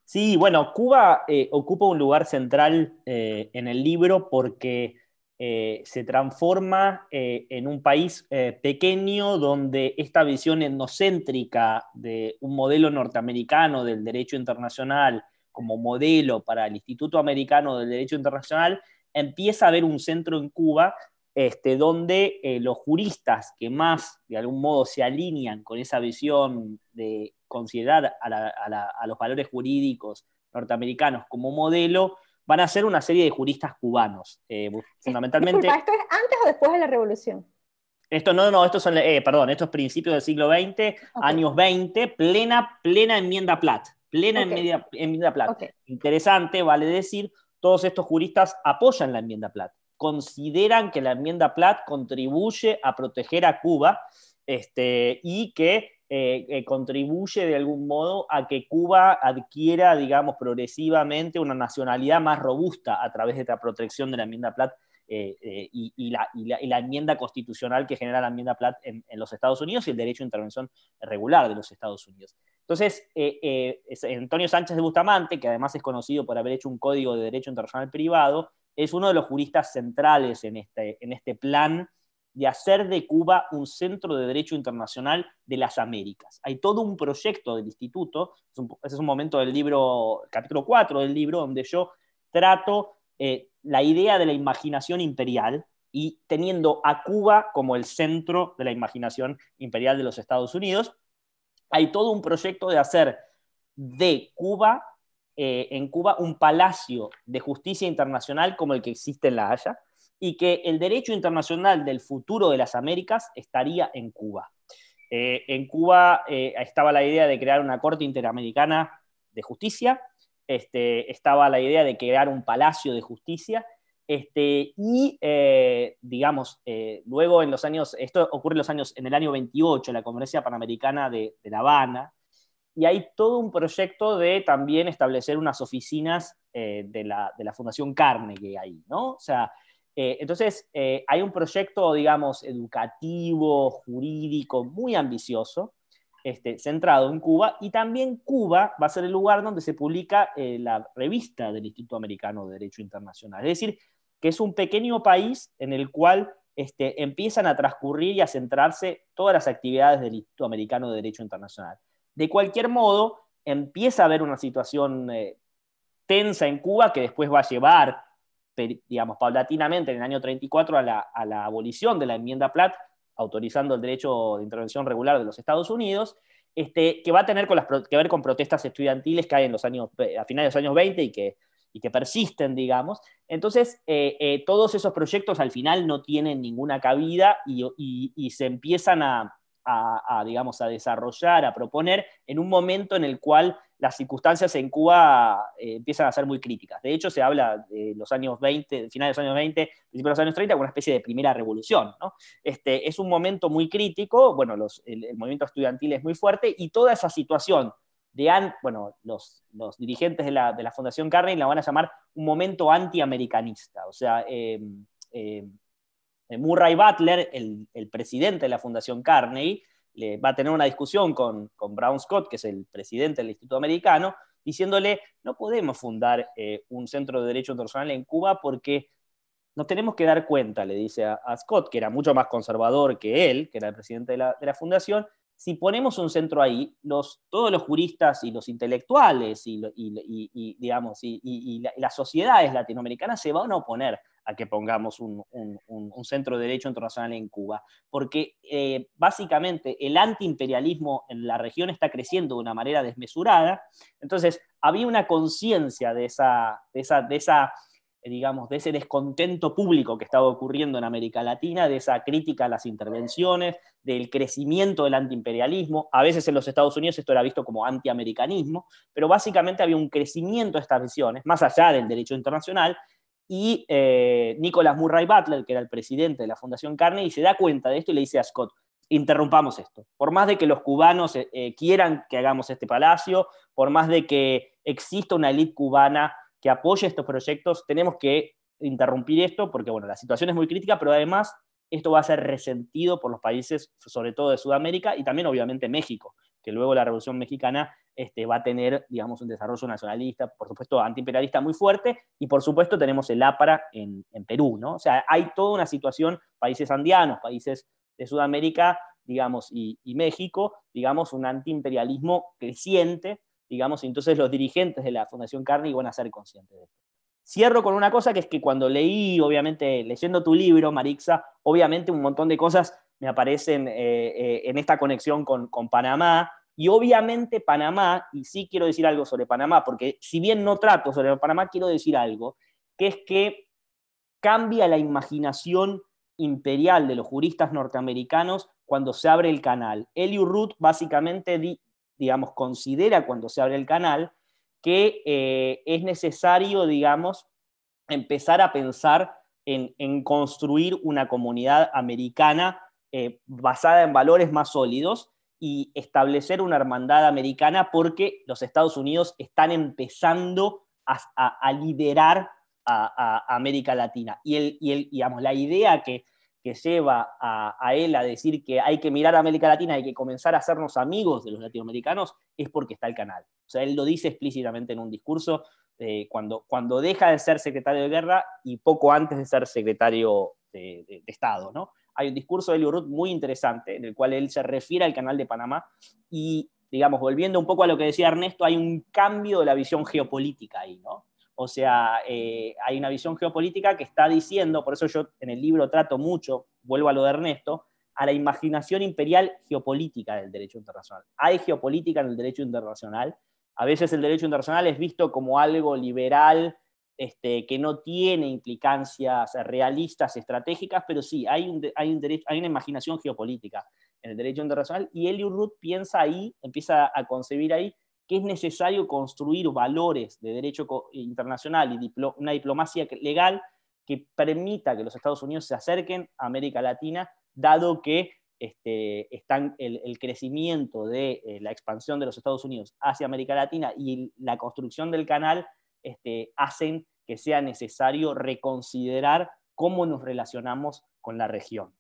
Sí, bueno, Cuba ocupa un lugar central en el libro porque se transforma en un país pequeño donde esta visión etnocéntrica de un modelo norteamericano del derecho internacional como modelo para el Instituto Americano del Derecho Internacional, empieza a haber un centro en Cuba donde los juristas que más de algún modo se alinean con esa visión de considerar a los valores jurídicos norteamericanos como modelo, van a ser una serie de juristas cubanos. Fundamentalmente. Disculpa, ¿esto es antes o después de la Revolución? Esto es principios del siglo XX, okay. Años 20, plena enmienda Platt. Enmienda Platt. Okay. Interesante, vale decir, todos estos juristas apoyan la enmienda Platt. Consideran que la enmienda Platt contribuye a proteger a Cuba y que contribuye de algún modo a que Cuba adquiera, digamos, progresivamente una nacionalidad más robusta a través de la protección de la enmienda Platt y la enmienda constitucional que genera la enmienda Platt en los Estados Unidos y el derecho de intervención regular de los Estados Unidos. Entonces, Antonio Sánchez de Bustamante, que además es conocido por haber hecho un código de derecho internacional privado, es uno de los juristas centrales en este plan de hacer de Cuba un centro de derecho internacional de las Américas. Hay todo un proyecto del instituto, ese es un momento del libro, capítulo 4 del libro, donde yo trato la idea de la imaginación imperial y teniendo a Cuba como el centro de la imaginación imperial de los Estados Unidos. Hay todo un proyecto de hacer de Cuba, en Cuba, un palacio de justicia internacional como el que existe en La Haya, y que el derecho internacional del futuro de las Américas estaría en Cuba. En Cuba estaba la idea de crear una Corte Interamericana de Justicia, estaba la idea de crear un palacio de justicia, luego en los años, esto ocurre en el año 28, la Conferencia Panamericana de La Habana, y hay todo un proyecto de también establecer unas oficinas de la Fundación Carnegie ahí, ¿no? O sea, entonces hay un proyecto, digamos, educativo, jurídico, muy ambicioso, centrado en Cuba, y también Cuba va a ser el lugar donde se publica la revista del Instituto Americano de Derecho Internacional. Es decir, que es un pequeño país en el cual empiezan a transcurrir y a centrarse todas las actividades del Instituto Americano de Derecho Internacional. De cualquier modo, empieza a haber una situación tensa en Cuba que después va a llevar, digamos, paulatinamente en el año 34 a la abolición de la enmienda Platt, autorizando el derecho de intervención regular de los Estados Unidos, que va a tener que ver con protestas estudiantiles que hay a finales de los años 20 y que persisten, digamos. Entonces, todos esos proyectos al final no tienen ninguna cabida y se empiezan a desarrollar, a proponer en un momento en el cual las circunstancias en Cuba empiezan a ser muy críticas. De hecho, se habla de los años 20, finales de los años 20, principios de los años 30, como una especie de primera revolución, ¿no? Es un momento muy crítico, bueno, el movimiento estudiantil es muy fuerte, y toda esa situación los dirigentes de la Fundación Carnegie la van a llamar un momento antiamericanista. O sea, Murray Butler, el presidente de la Fundación Carnegie, va a tener una discusión con Brown Scott, que es el presidente del Instituto Americano, diciéndole, no podemos fundar un centro de derecho internacional en Cuba porque nos tenemos que dar cuenta, le dice a Scott, que era mucho más conservador que él, que era el presidente de la fundación, si ponemos un centro ahí, todos los juristas y los intelectuales digamos, las sociedades latinoamericanas se van a oponer a que pongamos un centro de derecho internacional en Cuba, porque básicamente el antiimperialismo en la región está creciendo de una manera desmesurada. Entonces había una conciencia de digamos, de ese descontento público que estaba ocurriendo en América Latina, de esa crítica a las intervenciones, del crecimiento del antiimperialismo. A veces en los Estados Unidos esto era visto como antiamericanismo, pero básicamente había un crecimiento de estas visiones, más allá del derecho internacional, y Nicholas Murray Butler, que era el presidente de la Fundación Carnegie, se da cuenta de esto y le dice a Scott, interrumpamos esto. Por más de que los cubanos quieran que hagamos este palacio, por más de que exista una élite cubana que apoye estos proyectos, tenemos que interrumpir esto porque, bueno, la situación es muy crítica, pero además esto va a ser resentido por los países, sobre todo de Sudamérica, y también obviamente México, que luego la Revolución Mexicana va a tener, digamos, un desarrollo nacionalista, por supuesto antiimperialista muy fuerte, y por supuesto tenemos el APRA en Perú, ¿no? O sea, hay toda una situación, países andianos, países de Sudamérica, digamos, y México, digamos, un antiimperialismo creciente, digamos, y entonces los dirigentes de la Fundación Carnegie van a ser conscientes de esto. Cierro con una cosa, que es que cuando leí, obviamente, leyendo tu libro, Marixa, obviamente un montón de cosas me aparecen en esta conexión con Panamá, y obviamente Panamá, y sí quiero decir algo sobre Panamá, porque si bien no trato sobre Panamá, quiero decir algo, que es que cambia la imaginación imperial de los juristas norteamericanos cuando se abre el canal. Elihu Root básicamente digamos, considera cuando se abre el canal que es necesario, digamos, empezar a pensar en construir una comunidad americana basada en valores más sólidos y establecer una hermandad americana, porque los Estados Unidos están empezando a liderar a América Latina. Digamos, la idea que lleva a él a decir que hay que mirar a América Latina, hay que comenzar a hacernos amigos de los latinoamericanos, es porque está el canal. O sea, él lo dice explícitamente en un discurso cuando deja de ser secretario de guerra y poco antes de ser secretario de Estado, ¿no? Hay un discurso de Elihu Root muy interesante en el cual él se refiere al canal de Panamá y, digamos, volviendo un poco a lo que decía Ernesto, hay un cambio de la visión geopolítica ahí, ¿no? O sea, hay una visión geopolítica que está diciendo, por eso yo en el libro trato mucho, vuelvo a lo de Ernesto, a la imaginación imperial geopolítica del derecho internacional. Hay geopolítica en el derecho internacional. A veces el derecho internacional es visto como algo liberal, que no tiene implicancias realistas, estratégicas, pero sí, hay una imaginación geopolítica en el derecho internacional, y Elihu Root piensa ahí, empieza a concebir ahí, que es necesario construir valores de derecho internacional y una diplomacia legal que permita que los Estados Unidos se acerquen a América Latina, dado que están el crecimiento de la expansión de los Estados Unidos hacia América Latina y la construcción del canal hacen que sea necesario reconsiderar cómo nos relacionamos con la región.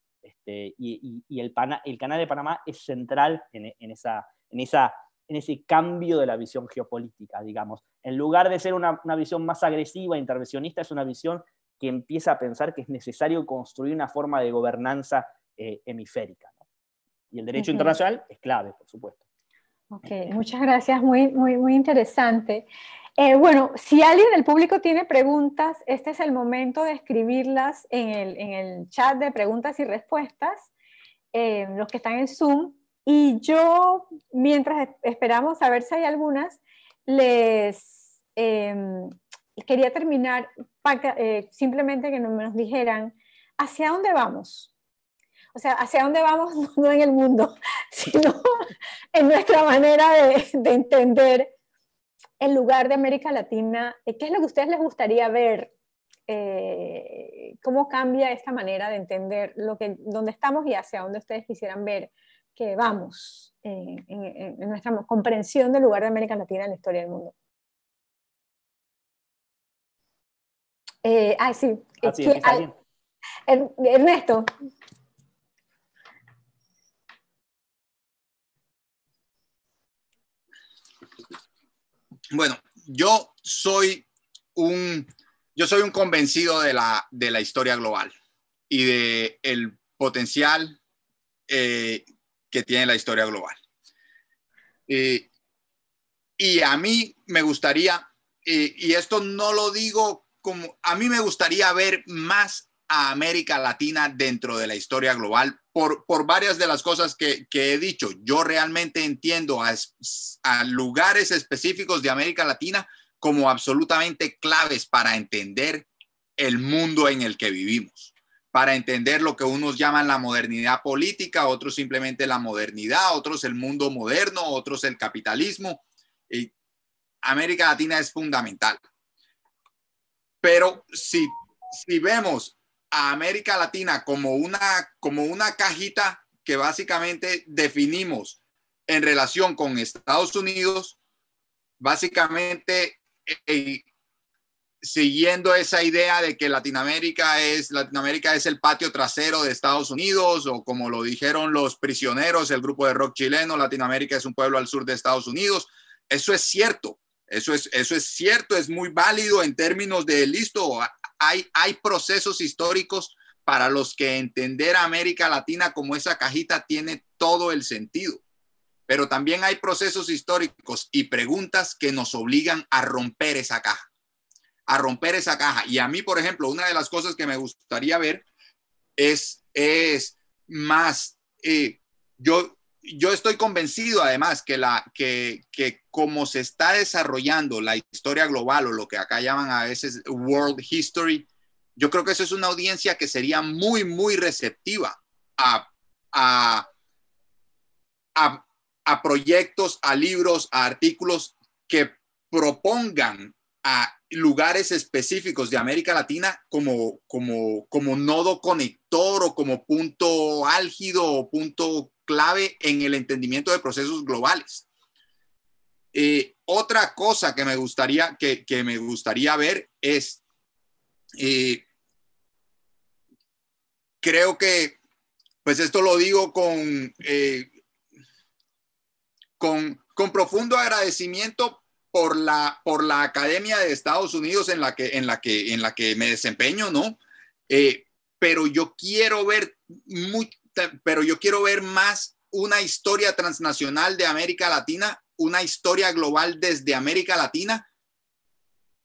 Y el canal de Panamá es central en ese cambio de la visión geopolítica, digamos. En lugar de ser una visión más agresiva, intervencionista, es una visión que empieza a pensar que es necesario construir una forma de gobernanza hemisférica, ¿no? Y el derecho internacional es clave, por supuesto. Ok, muchas gracias, muy, muy, muy interesante. Bueno, si alguien del público tiene preguntas, este es el momento de escribirlas en el chat de preguntas y respuestas, los que están en Zoom. Y yo, mientras esperamos a ver si hay algunas, les quería terminar simplemente que nos dijeran hacia dónde vamos. O sea, hacia dónde vamos no en el mundo, sino en nuestra manera de entender el lugar de América Latina. ¿Qué es lo que a ustedes les gustaría ver? ¿Cómo cambia esta manera de entender dónde estamos y hacia dónde ustedes quisieran ver que vamos en nuestra comprensión del lugar de América Latina en la historia del mundo? Sí, está bien. Ernesto. Bueno, yo soy un convencido de la historia global y de el potencial que tiene la historia global. Y a mí me gustaría, y esto no lo digo como, a mí me gustaría ver más a América Latina dentro de la historia global por varias de las cosas que he dicho. Yo realmente entiendo a lugares específicos de América Latina como absolutamente claves para entender el mundo en el que vivimos, para entender lo que unos llaman la modernidad política, otros simplemente la modernidad, otros el mundo moderno, otros el capitalismo. Y América Latina es fundamental. Pero si vemos a América Latina como una cajita que básicamente definimos en relación con Estados Unidos, básicamente siguiendo esa idea de que Latinoamérica es el patio trasero de Estados Unidos, o como lo dijeron los Prisioneros, el grupo de rock chileno, Latinoamérica es un pueblo al sur de Estados Unidos. Eso es cierto, eso es cierto, es muy válido en términos de listo. Hay procesos históricos para los que entender a América Latina como esa cajita tiene todo el sentido. Pero también hay procesos históricos y preguntas que nos obligan a romper esa caja. Y a mí, por ejemplo, una de las cosas que me gustaría ver es más, yo estoy convencido además que como se está desarrollando la historia global, o lo que acá llaman a veces world history, yo creo que eso es una audiencia que sería muy, muy receptiva a proyectos, a libros, a artículos que propongan a lugares específicos de América Latina como nodo conector o como punto álgido o punto clave en el entendimiento de procesos globales. Otra cosa que me gustaría ver es, creo que, pues esto lo digo con profundo agradecimiento por la Academia de Estados Unidos en la que me desempeño, ¿no? Pero yo quiero ver más una historia transnacional de América Latina, una historia global desde América Latina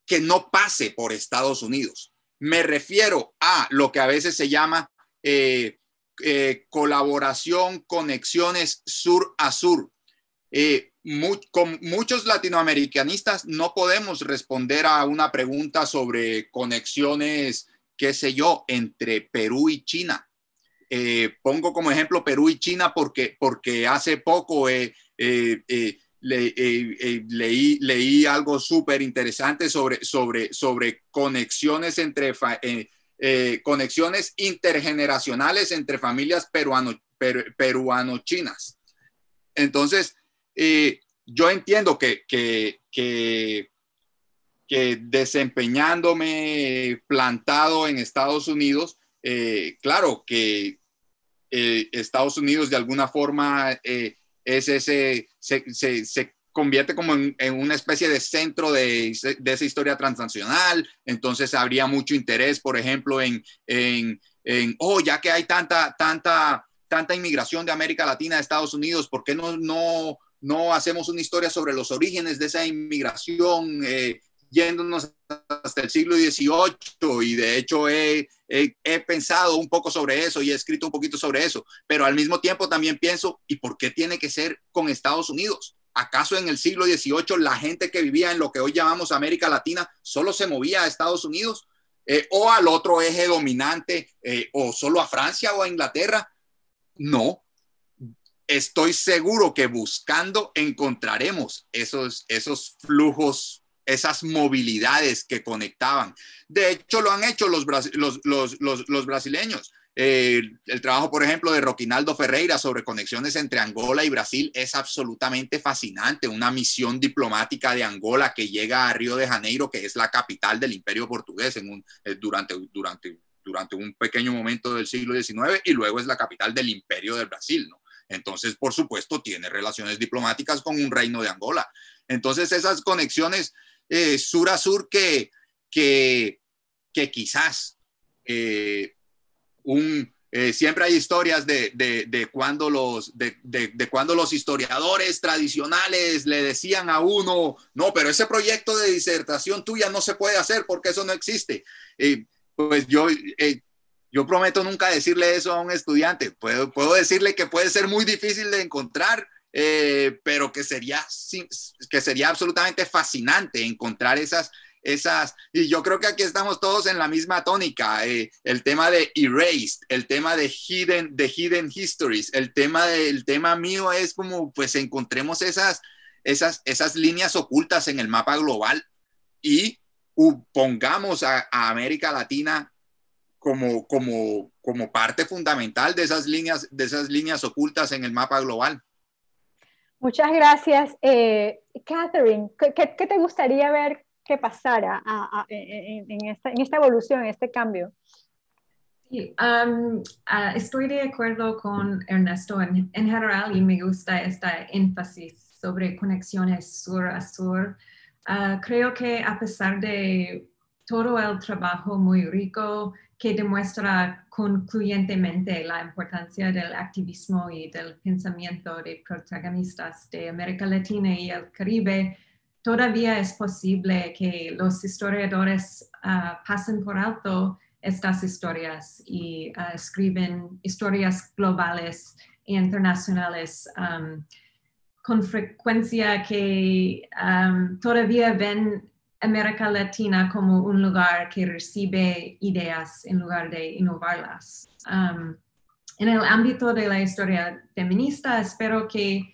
que no pase por Estados Unidos. Me refiero a lo que a veces se llama colaboración, conexiones sur a sur. Con muchos latinoamericanistas no podemos responder a una pregunta sobre conexiones, qué sé yo, entre Perú y China. Pongo como ejemplo Perú y China porque hace poco leí algo súper interesante sobre conexiones conexiones intergeneracionales entre familias peruano-chinas. Entonces, yo entiendo que desempeñándome plantado en Estados Unidos, claro que Estados Unidos de alguna forma se convierte como en una especie de centro de esa historia transnacional. Entonces habría mucho interés, por ejemplo, ya que hay tanta inmigración de América Latina a Estados Unidos, ¿por qué no hacemos una historia sobre los orígenes de esa inmigración, yéndonos hasta el siglo XVIII? Y de hecho he pensado un poco sobre eso y he escrito un poquito sobre eso, pero al mismo tiempo también pienso, ¿y por qué tiene que ser con Estados Unidos? ¿Acaso en el siglo XVIII la gente que vivía en lo que hoy llamamos América Latina solo se movía a Estados Unidos? ¿O al otro eje dominante, o solo a Francia o a Inglaterra? No. Estoy seguro que buscando encontraremos esos flujos, esas movilidades que conectaban. De hecho, lo han hecho los brasileños. El trabajo, por ejemplo, de Roquinaldo Ferreira sobre conexiones entre Angola y Brasil es absolutamente fascinante. Una misión diplomática de Angola que llega a Río de Janeiro, que es la capital del Imperio Portugués durante durante un pequeño momento del siglo XIX, y luego es la capital del Imperio del Brasil, ¿no? Entonces, por supuesto, tiene relaciones diplomáticas con un reino de Angola. Entonces, esas conexiones sur a sur que quizás siempre hay historias de cuando los historiadores tradicionales le decían a uno, no, pero ese proyecto de disertación tuya no se puede hacer porque eso no existe. Pues yo prometo nunca decirle eso a un estudiante. Puedo decirle que puede ser muy difícil de encontrar, pero que sería absolutamente fascinante encontrar esas, y yo creo que aquí estamos todos en la misma tónica, el tema de Erased, el tema de Hidden Histories, el tema mío es como, pues encontremos esas líneas ocultas en el mapa global y pongamos a América Latina como parte fundamental de esas líneas ocultas en el mapa global. Muchas gracias. Catherine, ¿qué te gustaría ver que pasara en esta evolución, en este cambio? Sí, estoy de acuerdo con Ernesto en general, y me gusta esta énfasis sobre conexiones sur a sur. Creo que a pesar de todo el trabajo muy rico que demuestra concluyentemente la importancia del activismo y del pensamiento de protagonistas de América Latina y el Caribe, todavía es posible que los historiadores pasen por alto estas historias y escriben historias globales e internacionales con frecuencia que todavía ven América Latina como un lugar que recibe ideas en lugar de innovarlas. En el ámbito de la historia feminista, espero que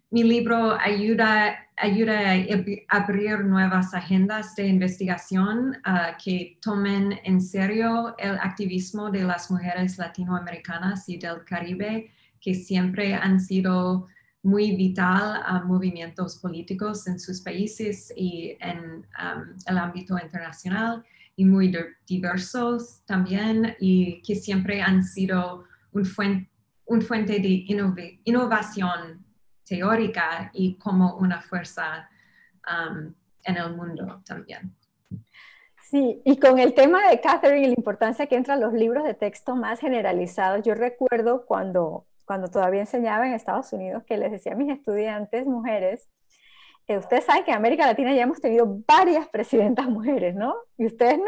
mi libro ayuda a abrir nuevas agendas de investigación que tomen en serio el activismo de las mujeres latinoamericanas y del Caribe, que siempre han sido muy vital a movimientos políticos en sus países y en el ámbito internacional, y muy diversos también, y que siempre han sido un fuente de innovación teórica y como una fuerza en el mundo también. Sí, y con el tema de Catherine y la importancia que entran los libros de texto más generalizados, yo recuerdo cuando todavía enseñaba en Estados Unidos que les decía a mis estudiantes mujeres, ustedes saben que en América Latina ya hemos tenido varias presidentas mujeres, ¿no? Y ustedes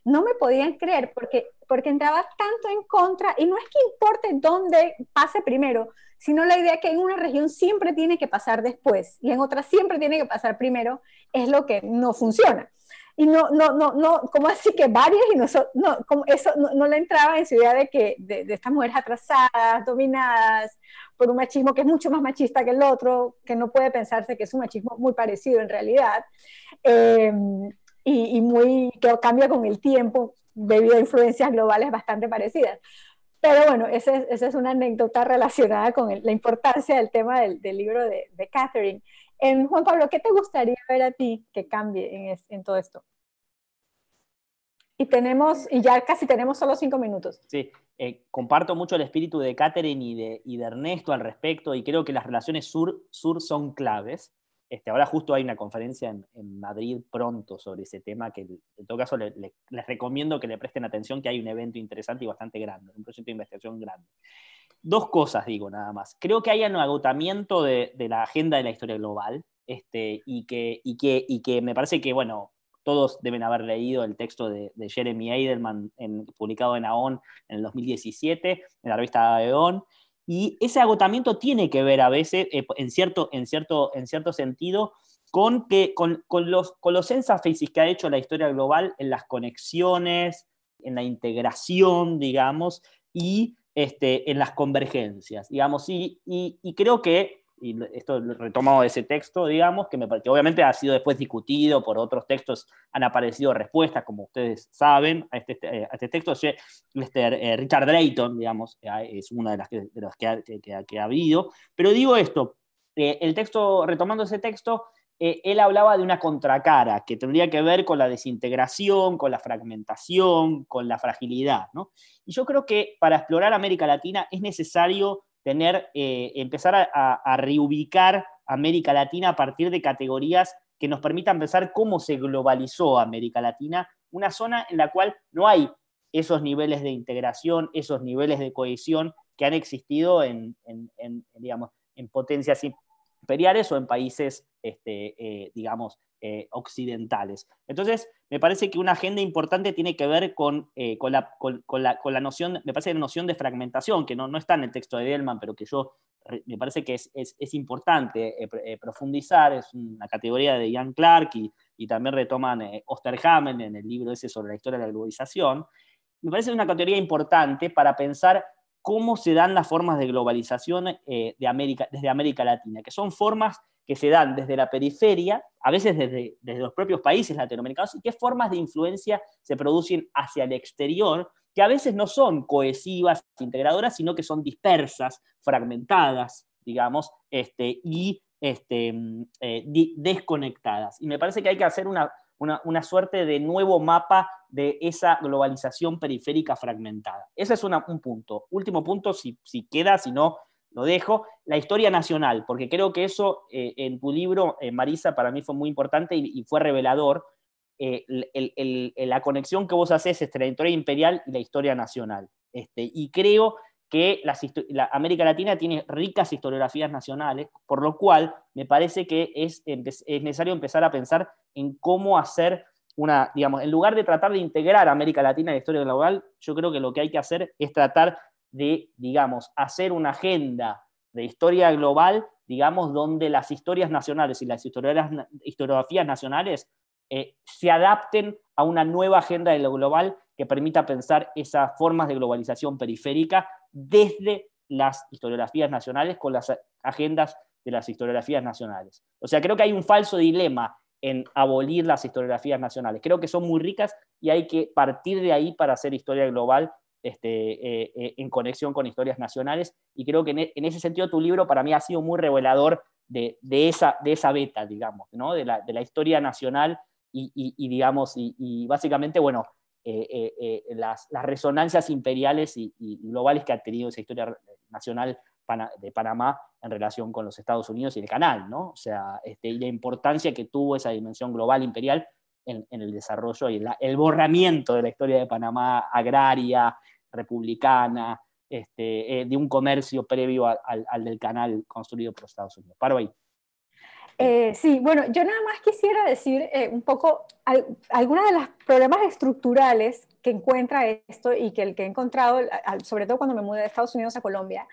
no me podían creer porque entraba tanto en contra, y no es que importe dónde pase primero, sino la idea que en una región siempre tiene que pasar después y en otra siempre tiene que pasar primero, es lo que no funciona. Y no, ¿cómo así que varias? Y como eso no le entraba en su idea de estas mujeres atrasadas, dominadas por un machismo que es mucho más machista que el otro, que no puede pensarse que es un machismo muy parecido en realidad, y que cambia con el tiempo debido a influencias globales bastante parecidas. Pero bueno, esa es una anécdota relacionada con la importancia del tema del libro de Catherine. Juan Pablo, ¿qué te gustaría ver a ti que cambie en todo esto? Y ya casi tenemos solo 5 minutos. Sí, comparto mucho el espíritu de Catherine y de Ernesto al respecto, y creo que las relaciones sur son claves. Ahora justo hay una conferencia en Madrid pronto sobre ese tema, que en todo caso les recomiendo que le presten atención, que hay un evento interesante y bastante grande, un proyecto de investigación grande. 2 cosas digo nada más. Creo que hay un agotamiento de la agenda de la historia global, y que me parece que, bueno, todos deben haber leído el texto de Jeremy Edelman publicado en AON en el 2017, en la revista AON, y ese agotamiento tiene que ver a veces, en cierto sentido, con los énfasis que ha hecho la historia global en las conexiones, en la integración, digamos, y en las convergencias, digamos, y creo que, y esto lo retomado de ese texto, digamos, que obviamente ha sido después discutido por otros textos, han aparecido respuestas, como ustedes saben, a este texto. Richard Drayton, digamos, es una de las que ha habido, pero digo esto, el texto, retomando ese texto, él hablaba de una contracara que tendría que ver con la desintegración, con la fragmentación, con la fragilidad, ¿no? Y yo creo que para explorar América Latina es necesario empezar a reubicar América Latina a partir de categorías que nos permitan pensar cómo se globalizó América Latina, una zona en la cual no hay esos niveles de integración, esos niveles de cohesión que han existido digamos, en potencias imperiales o en países, digamos, occidentales. Entonces, me parece que una agenda importante tiene que ver con la noción, me parece, la noción de fragmentación, que no está en el texto de Delman, pero que me parece que es importante profundizar. Es una categoría de Ian Clark y también retoman Osterhamen en el libro ese sobre la historia de la globalización. Me parece una categoría importante para pensar cómo se dan las formas de globalización desde América Latina, que son formas que se dan desde la periferia, a veces desde los propios países latinoamericanos, y qué formas de influencia se producen hacia el exterior, que a veces no son cohesivas, integradoras, sino que son dispersas, fragmentadas, digamos, y desconectadas. Y me parece que hay que hacer una suerte de nuevo mapa de esa globalización periférica fragmentada. Ese es un punto. Último punto, si queda, si no, lo dejo. La historia nacional, porque creo que eso en tu libro, Marisa, para mí fue muy importante y fue revelador. La conexión que vos haces entre la historia imperial y la historia nacional. Y creo que la América Latina tiene ricas historiografías nacionales, por lo cual me parece que es necesario empezar a pensar en cómo hacer digamos, en lugar de tratar de integrar a América Latina en la historia global, yo creo que lo que hay que hacer es tratar de, digamos, hacer una agenda de historia global, digamos, donde las historias nacionales y las historiografías nacionales se adapten a una nueva agenda de lo global que permita pensar esas formas de globalización periférica desde las historiografías nacionales con las agendas de las historiografías nacionales. O sea, creo que hay un falso dilema en abolir las historiografías nacionales. Creo que son muy ricas y hay que partir de ahí para hacer historia global en conexión con historias nacionales, y creo que en ese sentido tu libro para mí ha sido muy revelador de esa beta, digamos, ¿no? de la historia nacional digamos, y básicamente, bueno, las resonancias imperiales y globales que ha tenido esa historia nacional de Panamá en relación con los Estados Unidos y el canal, ¿no? O sea, y la importancia que tuvo esa dimensión global imperial en el desarrollo y el borramiento de la historia de Panamá agraria, republicana, de un comercio previo al del canal construido por los Estados Unidos. Paro ahí. Sí, bueno, yo nada más quisiera decir un poco algunos de los problemas estructurales que encuentra esto y que he encontrado, sobre todo cuando me mudé de Estados Unidos a Colombia,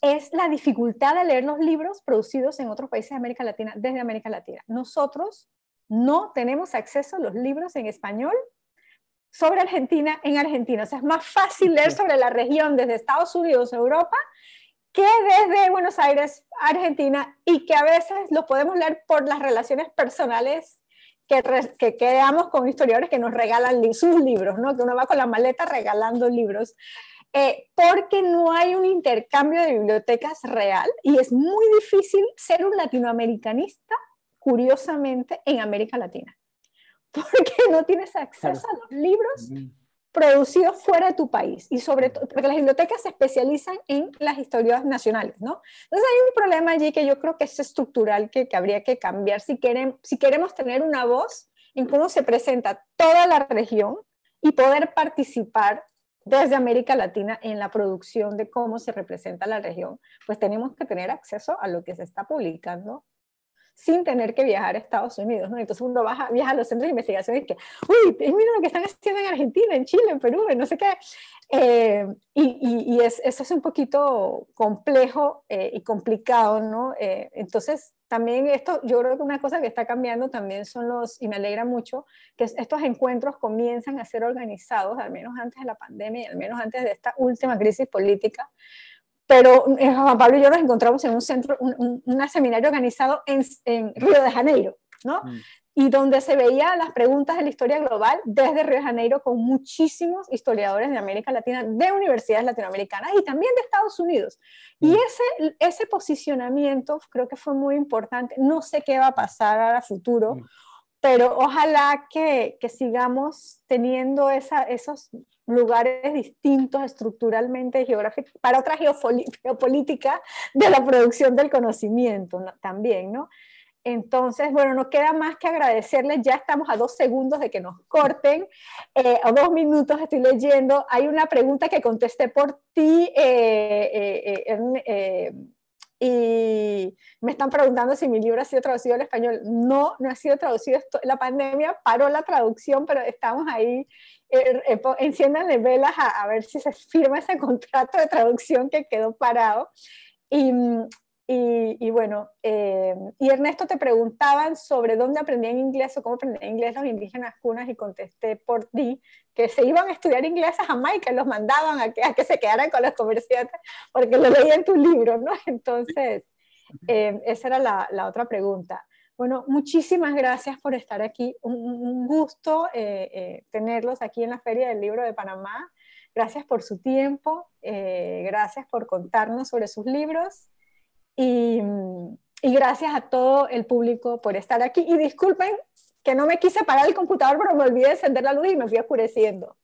es la dificultad de leer los libros producidos en otros países de América Latina, desde América Latina. Nosotros no tenemos acceso a los libros en español sobre Argentina en Argentina. O sea, es más fácil leer sobre la región desde Estados Unidos, Europa, que desde Buenos Aires, Argentina, y que a veces lo podemos leer por las relaciones personales que quedamos con historiadores que nos regalan sus libros, ¿no? Que uno va con la maleta regalando libros. Porque no hay un intercambio de bibliotecas real y es muy difícil ser un latinoamericanista, curiosamente, en América Latina. Porque no tienes acceso a los libros producidos fuera de tu país, y sobre todo porque las bibliotecas se especializan en las historias nacionales, ¿no? Entonces hay un problema allí que yo creo que es estructural, que habría que cambiar si queremos tener una voz en cómo se presenta toda la región y poder participar desde América Latina en la producción de cómo se representa la región. Pues tenemos que tener acceso a lo que se está publicando sin tener que viajar a Estados Unidos, ¿no? Entonces uno viaja a los centros de investigación y que, uy, mira lo que están haciendo en Argentina, en Chile, en Perú, en no sé qué. Eso es un poquito complejo y complicado, ¿no? Entonces también esto, yo creo que una cosa que está cambiando también son y me alegra mucho, que estos encuentros comienzan a ser organizados, al menos antes de la pandemia, al menos antes de esta última crisis política. Pero Juan Pablo y yo nos encontramos en un seminario organizado en Río de Janeiro, ¿no? Y donde se veían las preguntas de la historia global desde Río de Janeiro con muchísimos historiadores de América Latina, de universidades latinoamericanas y también de Estados Unidos. Y ese posicionamiento creo que fue muy importante. No sé qué va a pasar a futuro, pero ojalá que sigamos teniendo esos lugares distintos estructuralmente, geográficos, para otra geopolítica de la producción del conocimiento, ¿no? También, ¿no? Entonces, bueno, no queda más que agradecerles. Ya estamos a 2 segundos de que nos corten, a 2 minutos estoy leyendo. Hay una pregunta que contesté por ti, y me están preguntando si mi libro ha sido traducido al español. No, no ha sido traducido. La pandemia paró la traducción, pero estamos ahí. Enciéndanle velas a ver si se firma ese contrato de traducción que quedó parado. Y bueno, y Ernesto, te preguntaban sobre dónde aprendían inglés o cómo aprendían inglés los indígenas cunas, y contesté por ti que se iban a estudiar inglés a Jamaica, los mandaban a que se quedaran con los comerciantes porque lo leían en tu libro, ¿no? Entonces, esa era la otra pregunta. Bueno, muchísimas gracias por estar aquí. Un gusto tenerlos aquí en la Feria del Libro de Panamá. Gracias por su tiempo, gracias por contarnos sobre sus libros. Y gracias a todo el público por estar aquí. Y disculpen que no me quise apagar el computador, pero me olvidé de encender la luz y me fui oscureciendo.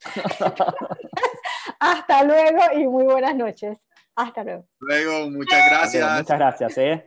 Hasta luego y muy buenas noches. Hasta luego. Luego, muchas gracias. Muchas gracias.